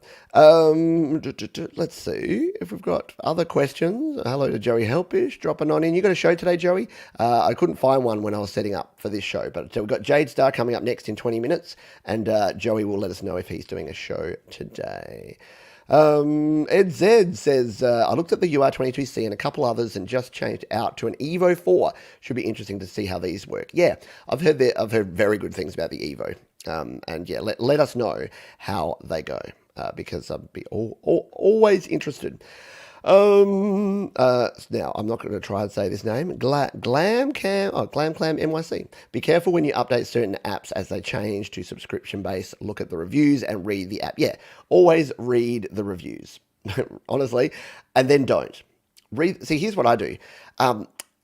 Let's see if we've got other questions. Hello to Joey Helpish dropping on in. You got a show today, Joey? I couldn't find one when I was setting up for this show, but we've got Jade Star coming up next in 20 minutes, and Joey will let us know if he's doing a show today. Ed Z says, I looked at the UR22C and a couple others and just changed out to an Evo 4. Should be interesting to see how these work. Yeah, I've heard very good things about the Evo. And yeah, let us know how they go because I'd be always interested. Now I'm not going to try and say this name. Glam Clam NYC. Be careful when you update certain apps as they change to subscription base. Look at the reviews and read the app. Yeah, always read the reviews, honestly, and then don't read. See, here's what I do.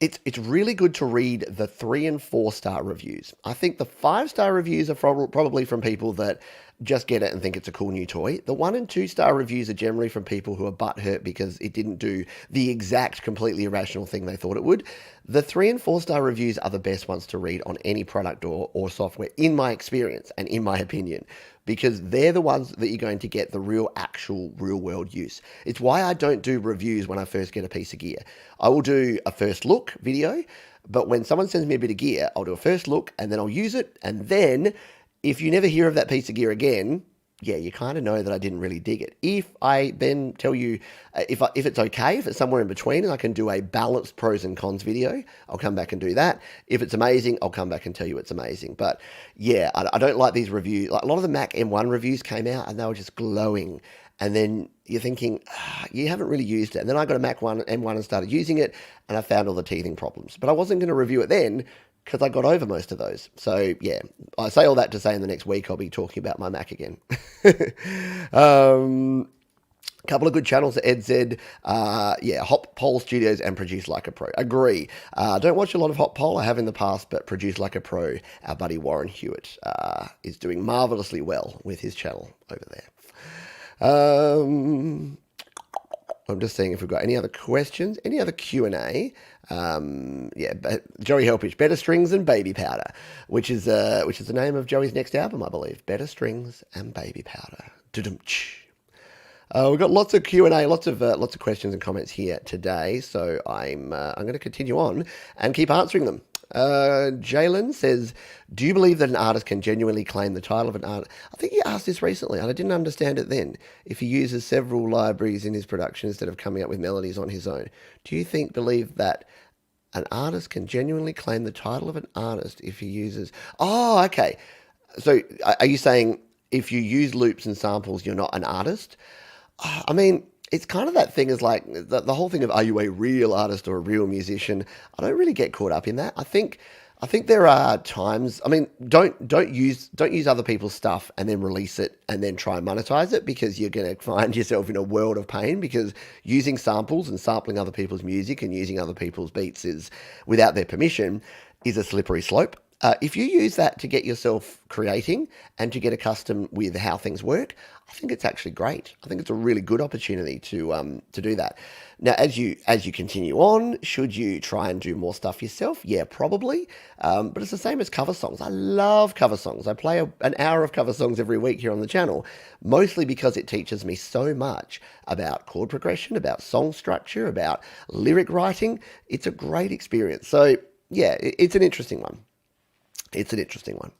It's really good to read the 3 and 4 star reviews. I think the 5-star reviews are probably from people that just get it and think it's a cool new toy. The 1 and 2 star reviews are generally from people who are butthurt because it didn't do the exact completely irrational thing they thought it would. The 3 and 4 star reviews are the best ones to read on any product or software, in my experience and in my opinion, because they're the ones that you're going to get the real world use. It's why I don't do reviews when I first get a piece of gear. I will do a first look video, but when someone sends me a bit of gear, I'll do a first look and then I'll use it. And then if you never hear of that piece of gear again, yeah, you kind of know that I didn't really dig it. If I then tell you if it's okay, if it's somewhere in between and I can do a balanced pros and cons video, I'll come back and do that. If it's amazing, I'll come back and tell you it's amazing. But yeah, I don't like these reviews. Like a lot of the Mac M1 reviews came out and they were just glowing. And then you're thinking, you haven't really used it. And then I got a Mac M1 and started using it and I found all the teething problems. But I wasn't going to review it then because I got over most of those. So yeah, I say all that to say in the next week I'll be talking about my Mac again. Couple of good channels at EdZ. Hop Pole Studios and Produce Like a Pro. Agree. Don't watch a lot of Hop Pole. I have in the past, but Produce Like a Pro, our buddy Warren Hewitt, is doing marvelously well with his channel over there. I'm just seeing if we've got any other questions, any other Q&A. Joey Helpich, Better Strings and Baby Powder, which is the name of Joey's next album, I believe. Better Strings and Baby Powder. We've got lots of Q&A, lots of questions and comments here today, so I'm going to continue on and keep answering them. Jalen says, do you believe that an artist can genuinely claim the title of an artist? I think he asked this recently, and I didn't understand it then. If he uses several libraries in his production instead of coming up with melodies on his own, do you believe that an artist can genuinely claim the title of an artist if he uses... Oh, okay. So are you saying if you use loops and samples, you're not an artist? I mean, it's kind of that thing is like the whole thing of are you a real artist or a real musician? I don't really get caught up in that. I think there are times. I mean, don't use other people's stuff and then release it and then try and monetize it, because you're going to find yourself in a world of pain, because using samples and sampling other people's music and using other people's beats without their permission is a slippery slope. If you use that to get yourself creating and to get accustomed with how things work, I think it's actually great. I think it's a really good opportunity to do that. Now, as you continue on, should you try and do more stuff yourself? Yeah, probably. But it's the same as cover songs. I love cover songs. I play an hour of cover songs every week here on the channel, mostly because it teaches me so much about chord progression, about song structure, about lyric writing. It's a great experience. So yeah, it's an interesting one. It's an interesting one.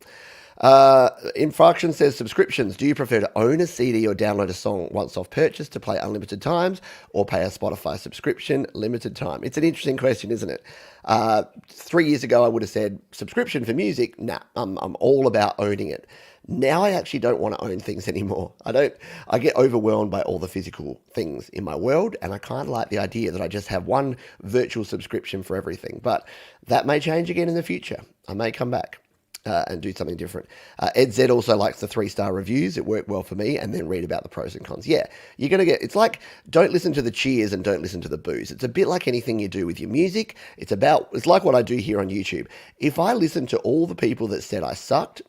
Infraction says, subscriptions. Do you prefer to own a CD or download a song once off purchase to play unlimited times, or pay a Spotify subscription limited time? It's an interesting question, isn't it? 3 years ago, I would have said subscription for music. Nah, I'm all about owning it. Now I actually don't want to own things anymore. I get overwhelmed by all the physical things in my world, and I kind of like the idea that I just have one virtual subscription for everything. But that may change again in the future. I may come back and do something different. Ed Z also likes the 3-star reviews. It worked well for me. And then read about the pros and cons. Yeah, you're going to get... It's like, don't listen to the cheers and don't listen to the boos. It's a bit like anything you do with your music. It's like what I do here on YouTube. If I listen to all the people that said I sucked,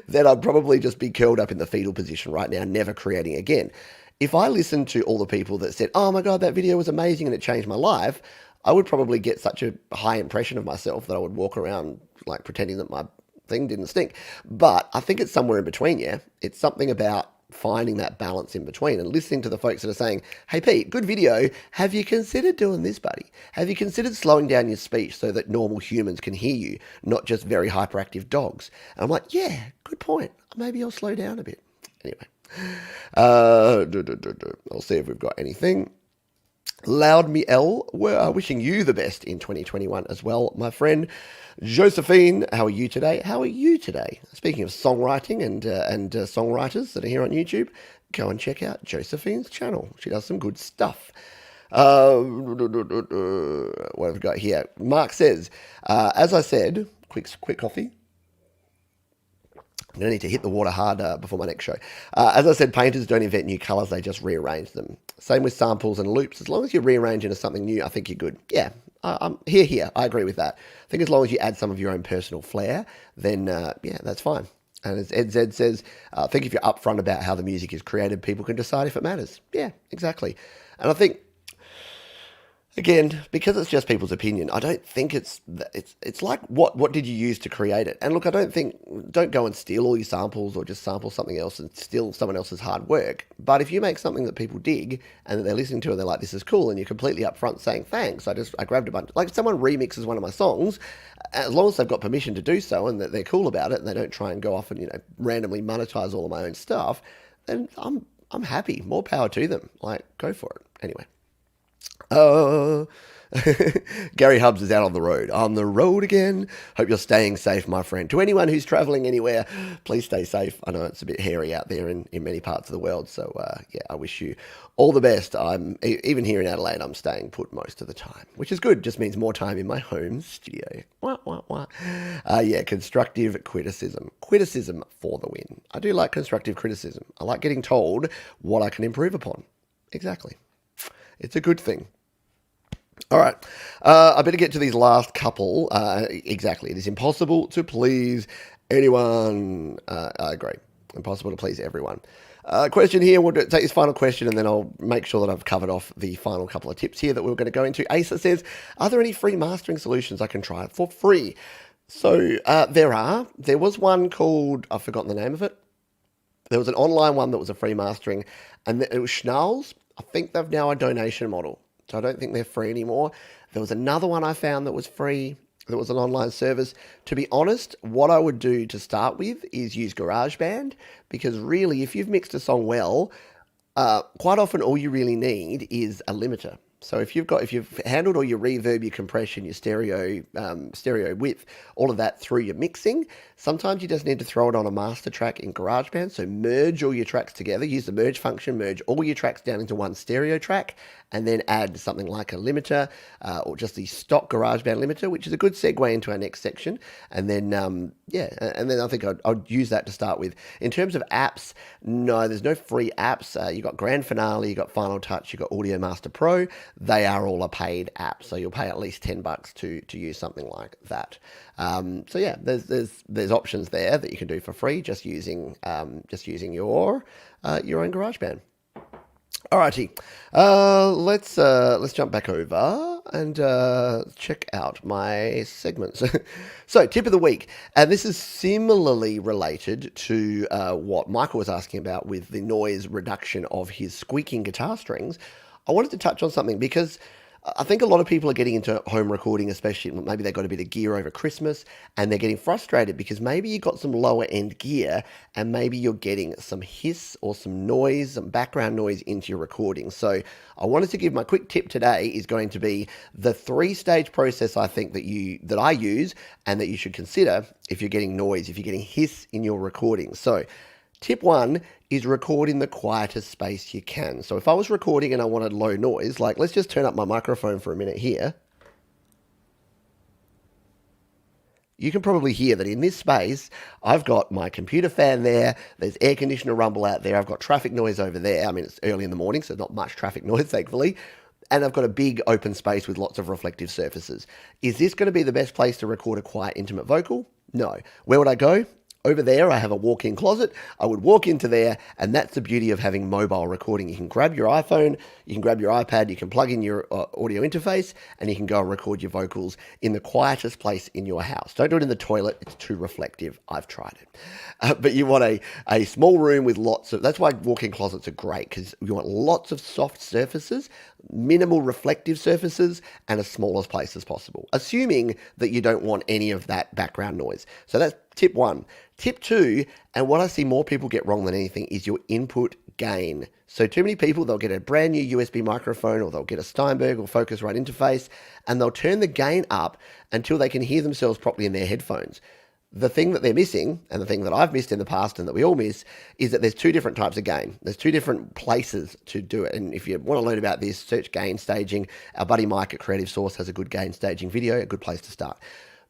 then I'd probably just be curled up in the fetal position right now, never creating again. If I listened to all the people that said, oh my God, that video was amazing and it changed my life, I would probably get such a high impression of myself that I would walk around like pretending that my thing didn't stink. But I think it's somewhere in between. Yeah, it's something about finding that balance in between and listening to the folks that are saying, hey Pete, good video, have you considered doing this, buddy? Have you considered slowing down your speech so that normal humans can hear you, not just very hyperactive dogs? And I'm like, yeah, good point, maybe I'll slow down a bit. Anyway, I'll see if we've got anything. Loud Me L, we're wishing you the best in 2021 as well, my friend. Josephine, how are you today? How are you today? Speaking of songwriting and songwriters that are here on YouTube, go and check out Josephine's channel. She does some good stuff. What have we got here? Mark says, as I said, quick coffee. I'm going to need to hit the water harder before my next show. As I said, painters don't invent new colours, they just rearrange them. Same with samples and loops. As long as you rearrange into something new, I think you're good. Yeah, I'm here. I agree with that. I think as long as you add some of your own personal flair, then yeah, that's fine. And as Ed Zed says, I think if you're upfront about how the music is created, people can decide if it matters. Yeah, exactly. And I think, again, because it's just people's opinion, I don't think it's like what did you use to create it? And look, don't go and steal all your samples or just sample something else and steal someone else's hard work. But if you make something that people dig and that they're listening to and they're like, this is cool, and you're completely upfront saying thanks, I grabbed a bunch. Like if someone remixes one of my songs, as long as they've got permission to do so and that they're cool about it and they don't try and go off and randomly monetize all of my own stuff, then I'm happy. More power to them. Like, go for it. Anyway. Gary Hubbs is out on the road. On the road again. Hope you're staying safe, my friend. To anyone who's traveling anywhere, please stay safe. I know it's a bit hairy out there in many parts of the world. So, yeah, I wish you all the best. Even here in Adelaide, I'm staying put most of the time, which is good. Just means more time in my home studio. Yeah, constructive criticism. Criticism for the win. I do like constructive criticism. I like getting told what I can improve upon. Exactly. It's a good thing. All right, I better get to these last couple. Exactly, it is impossible to please anyone. I agree, impossible to please everyone. Question here, we'll take this final question and then I'll make sure that I've covered off the final couple of tips here that we're going to go into. Asa says, are there any free mastering solutions I can try for free? So there are. There was one called, I've forgotten the name of it. There was an online one that was a free mastering and it was Schnall's. I think they've now a donation model. So I don't think they're free anymore. There was another one I found that was free. That was an online service. To be honest, what I would do to start with is use GarageBand, because really, if you've mixed a song well, quite often all you really need is a limiter. So if you've handled all your reverb, your compression, your stereo width, all of that through your mixing, sometimes you just need to throw it on a master track in GarageBand. So merge all your tracks together, use the merge function, merge all your tracks down into one stereo track, and then add something like a limiter or just the stock GarageBand limiter, which is a good segue into our next section. And then, yeah, and then I think I'd use that to start with. In terms of apps, no, there's no free apps. You've got Grand Finale, you've got Final Touch, you've got Audio Master Pro. They are all a paid app, so you'll pay at least $10 to use something like that. So yeah, there's options there that you can do for free just using your own GarageBand. Alrighty, let's jump back over and check out my segments. So, tip of the week, and this is similarly related to what Michael was asking about with the noise reduction of his squeaking guitar strings. I wanted to touch on something because I think a lot of people are getting into home recording, especially maybe they got a bit of gear over Christmas and they're getting frustrated because maybe you got some lower end gear and maybe you're getting some hiss or some noise, some background noise into your recording. So I wanted to give my quick tip today is going to be the 3-stage process I think that I use and that you should consider if you're getting noise, if you're getting hiss in your recording. So tip 1 is record in the quietest space you can. So if I was recording and I wanted low noise, like let's just turn up my microphone for a minute here. You can probably hear that in this space, I've got my computer fan there, there's air conditioner rumble out there, I've got traffic noise over there. I mean, it's early in the morning, so not much traffic noise, thankfully. And I've got a big open space with lots of reflective surfaces. Is this going to be the best place to record a quiet, intimate vocal? No. Where would I go? Over there, I have a walk-in closet. I would walk into there, and that's the beauty of having mobile recording. You can grab your iPhone, you can grab your iPad, you can plug in your audio interface, and you can go and record your vocals in the quietest place in your house. Don't do it in the toilet. It's too reflective. I've tried it. But you want a small room with lots of... That's why walk-in closets are great, because you want lots of soft surfaces, minimal reflective surfaces, and as small a place as possible, assuming that you don't want any of that background noise. So that's tip one. Tip two, and what I see more people get wrong than anything, is your input gain. So too many people, they'll get a brand new USB microphone, or they'll get a Steinberg or Focusrite interface, and they'll turn the gain up until they can hear themselves properly in their headphones. The thing that they're missing, and the thing that I've missed in the past and that we all miss, is that there's two different types of gain. There's two different places to do it. And if you want to learn about this, search gain staging. Our buddy Mike at Creative Source has a good gain staging video, a good place to start.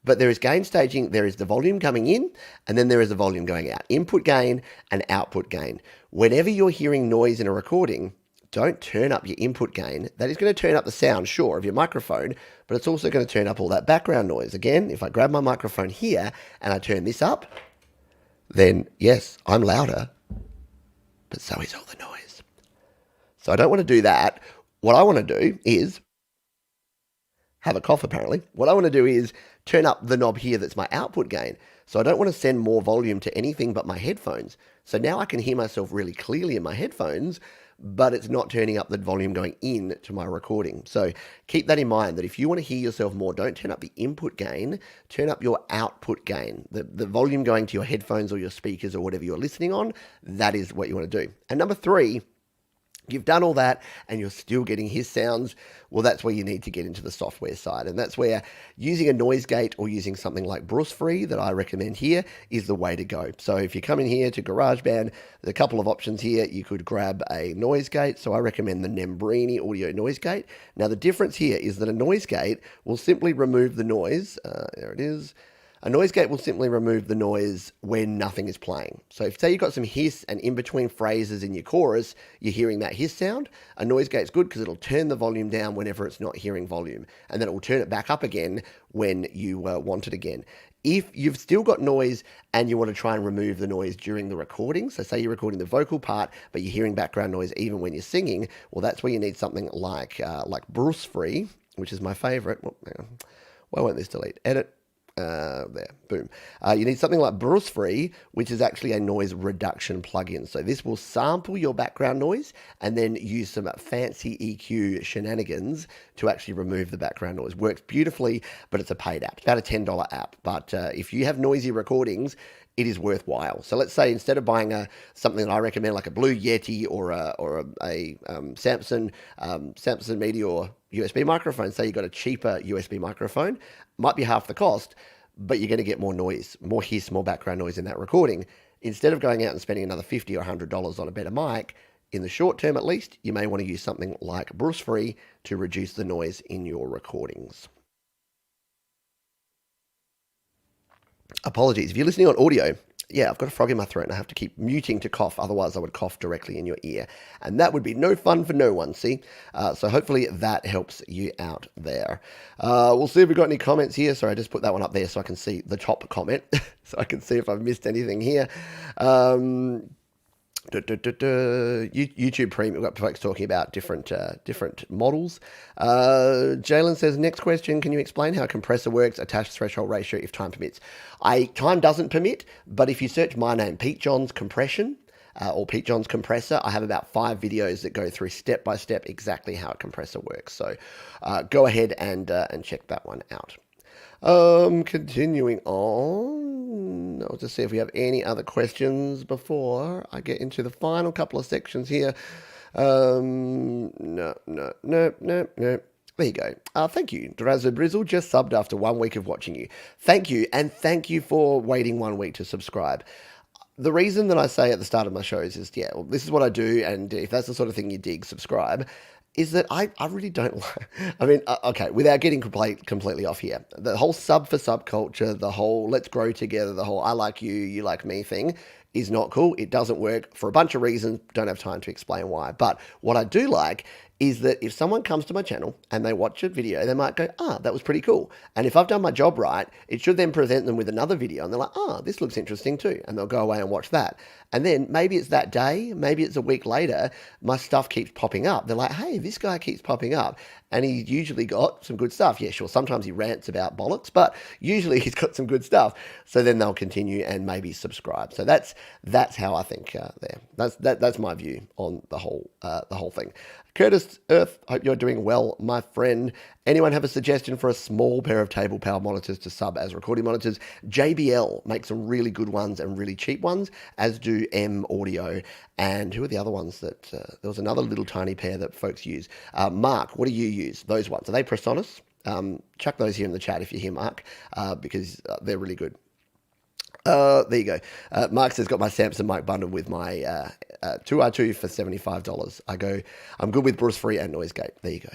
But there is gain staging, there is the volume coming in, and then there is the volume going out. Input gain and output gain. Whenever you're hearing noise in a recording, don't turn up your input gain. That is going to turn up the sound, sure, of your microphone, but it's also going to turn up all that background noise. Again, if I grab my microphone here and I turn this up, then yes, I'm louder, but so is all the noise. So I don't want to do that. What I want to do is have a cough, apparently. What I want to do is turn up the knob here that's my output gain. So I don't want to send more volume to anything but my headphones. So now I can hear myself really clearly in my headphones, but it's not turning up the volume going in to my recording. So keep that in mind, that if you want to hear yourself more, don't turn up the input gain, turn up your output gain. The volume going to your headphones or your speakers or whatever you're listening on, that is what you want to do. And number three, you've done all that and you're still getting his sounds, well, that's where you need to get into the software side. And that's where using a noise gate or using something like Bruce Free that I recommend here is the way to go. So if you come in here to GarageBand, there's a couple of options here. You could grab a noise gate. So I recommend the Nembrini audio noise gate. Now the difference here is that a noise gate will simply remove the noise. There it is. A noise gate will simply remove the noise when nothing is playing. So if, say, you've got some hiss and in between phrases in your chorus, you're hearing that hiss sound, a noise gate's good because it'll turn the volume down whenever it's not hearing volume. And then it will turn it back up again when you want it again. If you've still got noise and you want to try and remove the noise during the recording, so say you're recording the vocal part, but you're hearing background noise even when you're singing, well, that's where you need something like Bruce Free, which is my favorite. Oh, why won't this delete? Edit. There, boom. You need something like Bruce Free, which is actually a noise reduction plugin. So this will sample your background noise and then use some fancy EQ shenanigans to actually remove the background noise. Works beautifully, but it's a paid app. It's about a $10 app. But if you have noisy recordings, it is worthwhile. So let's say instead of buying something that I recommend, like a Blue Yeti or a Samson Meteor USB microphone, say you've got a cheaper USB microphone, might be half the cost, but you're going to get more noise, more hiss, more background noise in that recording. Instead of going out and spending another $50 or $100 on a better mic, in the short term at least, you may want to use something like Bruce Free to reduce the noise in your recordings. Apologies. If you're listening on audio, yeah, I've got a frog in my throat and I have to keep muting to cough. Otherwise, I would cough directly in your ear. And that would be no fun for no one, see? So hopefully that helps you out there. We'll see if we've got any comments here. Sorry, I just put that one up there so I can see the top comment. So I can see if I've missed anything here. YouTube Premium, we've got folks talking about different models. Jalen says, next question, can you explain how a compressor works, attached threshold ratio if time permits? Time doesn't permit, but if you search my name, Pete Johns Compression, or Pete Johns Compressor, I have about 5 videos that go through step by step exactly how a compressor works. So go ahead and check that one out. Continuing on, I'll just see if we have any other questions before I get into the final couple of sections here. No. There you go. Thank you. Drazzle Brizzle just subbed after 1 week of watching you. Thank you, and thank you for waiting 1 week to subscribe. The reason that I say at the start of my shows is, yeah, well, this is what I do, and if that's the sort of thing you dig, subscribe. Is that I really don't like, I mean, okay, without getting completely off here, the whole sub for sub culture, the whole let's grow together, the whole I like you, you like me thing is not cool. It doesn't work for a bunch of reasons. Don't have time to explain why. But what I do like is that if someone comes to my channel and they watch a video, they might go, that was pretty cool. And if I've done my job right, it should then present them with another video. And they're like, this looks interesting too. And they'll go away and watch that. And then maybe it's that day, maybe it's a week later, my stuff keeps popping up. They're like, hey, this guy keeps popping up. And he's usually got some good stuff. Yeah, sure, sometimes he rants about bollocks, but usually he's got some good stuff. So then they'll continue and maybe subscribe. So that's That's how I think there. That's my view on the whole thing. Curtis Earth, hope you're doing well, my friend. Anyone have a suggestion for a small pair of table power monitors to sub as recording monitors? JBL makes some really good ones and really cheap ones, as do M Audio. And who are the other ones that, there was another little tiny pair that folks use. Mark, what do you use? Those ones, are they Presonus? Chuck those here in the chat if you're here, Mark, because they're really good. There you go. Mark says, got my Samsung mic bundled with my 2R2 for $75. I'm good with Bruce Free and Noise Gate. There you go.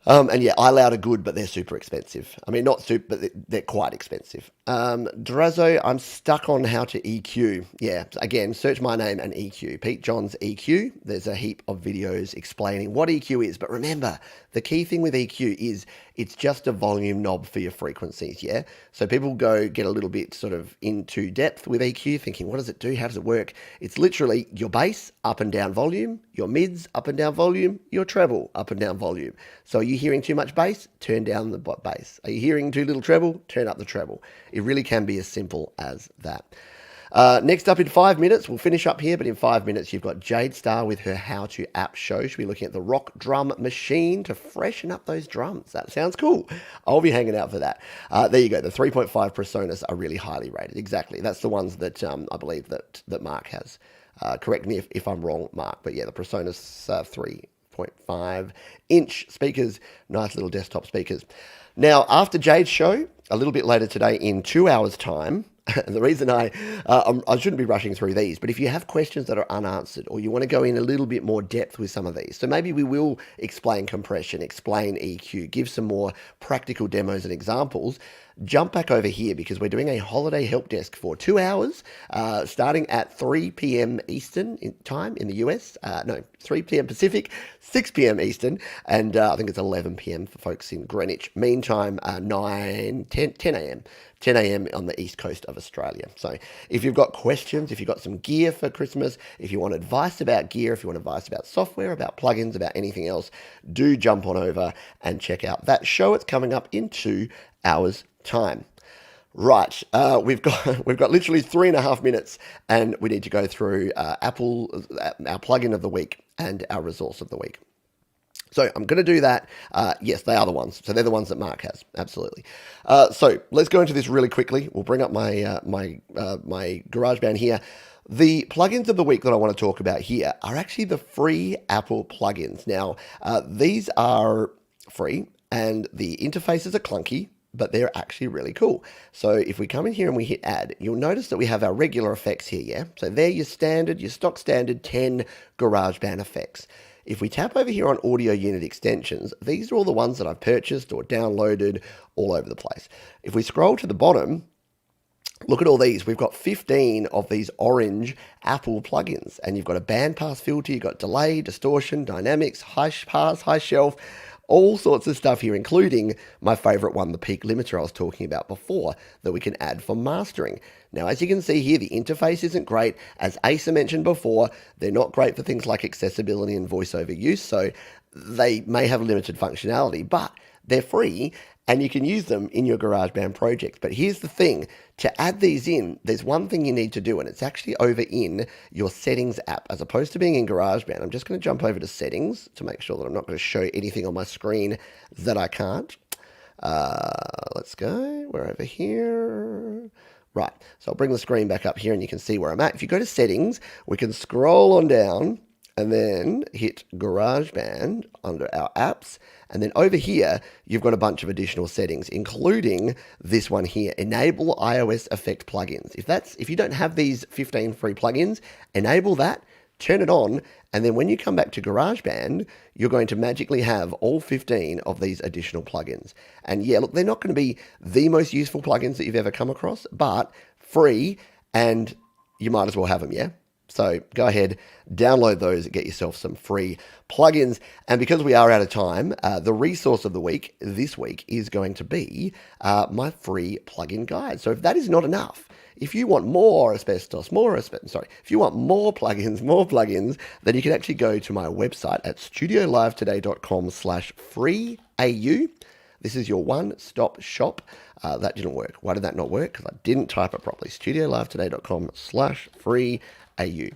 And yeah, iLoud are good, but they're super expensive. I mean, not super, but they're quite expensive. Drazzo, I'm stuck on how to EQ. Yeah, again, search my name and EQ. Pete Johns EQ. There's a heap of videos explaining what EQ is. But remember, the key thing with EQ is it's just a volume knob for your frequencies, yeah? So people get a little bit sort of into depth with EQ, thinking, what does it do? How does it work? It's literally your bass, up and down volume, your mids, up and down volume, your treble, up and down volume. So are you hearing too much bass? Turn down the bass. Are you hearing too little treble? Turn up the treble. It really can be as simple as that. Next up in 5 minutes, we'll finish up here, but in 5 minutes, you've got Jade Starr with her How To App show. She'll be looking at the Rock Drum Machine to freshen up those drums. That sounds cool. I'll be hanging out for that. There you go. The 3.5 Presonus are really highly rated. Exactly. That's the ones that I believe that Mark has. Correct me if I'm wrong, Mark. But yeah, the Presonus 3.5 inch speakers, nice little desktop speakers. Now, after Jade's show, a little bit later today in 2 hours' time, the reason I shouldn't be rushing through these, but if you have questions that are unanswered or you want to go in a little bit more depth with some of these, so maybe we will explain compression, explain EQ, give some more practical demos and examples, jump back over here because we're doing a holiday help desk for 2 hours, starting at 3 p.m. Eastern time in the US. 3 p.m. Pacific, 6 p.m. Eastern, and I think it's 11 p.m. for folks in Greenwich. Meantime, 10 a.m. 10 a.m. on the east coast of Australia. So if you've got questions, if you've got some gear for Christmas, if you want advice about gear, if you want advice about software, about plugins, about anything else, do jump on over and check out that show. It's coming up in 2 hours' time. Right, we've got literally 3.5 minutes, and we need to go through Apple, our plugin of the week, and our resource of the week. So I'm going to do that. Yes, they are the ones. So they're the ones that Mark has. Absolutely. So let's go into this really quickly. We'll bring up my my GarageBand here. The plugins of the week that I want to talk about here are actually the free Apple plugins. Now, these are free, and the interfaces are clunky, but they're actually really cool. So if we come in here and we hit add, you'll notice that we have our regular effects here, yeah? So they're your stock standard 10 GarageBand effects. If we tap over here on audio unit extensions, these are all the ones that I've purchased or downloaded all over the place. If we scroll to the bottom, look at all these. We've got 15 of these orange Apple plugins, and you've got a bandpass filter, you've got delay, distortion, dynamics, high pass, high shelf, all sorts of stuff here, including my favorite one, the peak limiter I was talking about before, that we can add for mastering. Now, as you can see here, the interface isn't great. As Asa mentioned before, they're not great for things like accessibility and voiceover use, so they may have limited functionality, but they're free, and you can use them in your GarageBand project. But here's the thing, to add these in, there's one thing you need to do, and it's actually over in your settings app, as opposed to being in GarageBand. I'm just going to jump over to settings to make sure that I'm not going to show anything on my screen that I can't. Let's go, we're over here. Right, so I'll bring the screen back up here and you can see where I'm at. If you go to settings, we can scroll on down and then hit GarageBand under our apps. And then over here, you've got a bunch of additional settings, including this one here, enable iOS effect plugins. If you don't have these 15 free plugins, enable that, turn it on, and then when you come back to GarageBand, you're going to magically have all 15 of these additional plugins. And yeah, look, they're not going to be the most useful plugins that you've ever come across, but free, and you might as well have them, yeah? So go ahead, download those, and get yourself some free plugins. And because we are out of time, the resource of the week this week is going to be my free plugin guide. So if that is not enough, if you want more if you want more plugins, then you can actually go to my website at studiolivetoday.com/freeau. This is your one-stop shop. That didn't work. Why did that not work? Because I didn't type it properly. studiolivetoday.com/freeau.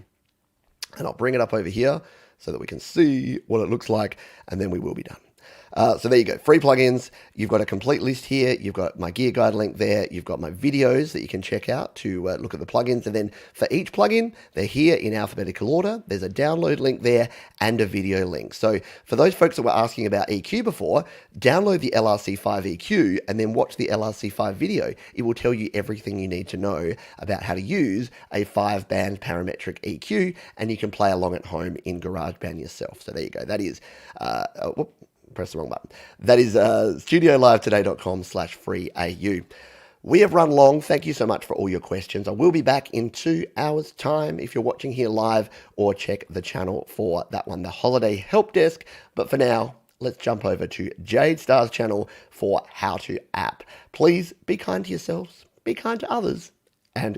And I'll bring it up over here so that we can see what it looks like, and then we will be done. So there you go, free plugins. You've got a complete list here. You've got my gear guide link there. You've got my videos that you can check out to look at the plugins. And then for each plugin, they're here in alphabetical order. There's a download link there and a video link. So for those folks that were asking about EQ before, download the LRC5 EQ and then watch the LRC5 video. It will tell you everything you need to know about how to use a 5-band parametric EQ, and you can play along at home in GarageBand yourself. So there you go. That is... press the wrong button. That is studiolivetoday.com/freeau. We have run long. Thank you so much for all your questions. I will be back in 2 hours' time if you're watching here live, or check the channel for that one, the Holiday Help Desk. But for now, let's jump over to Jade Star's channel for How to App. Please be kind to yourselves, be kind to others, and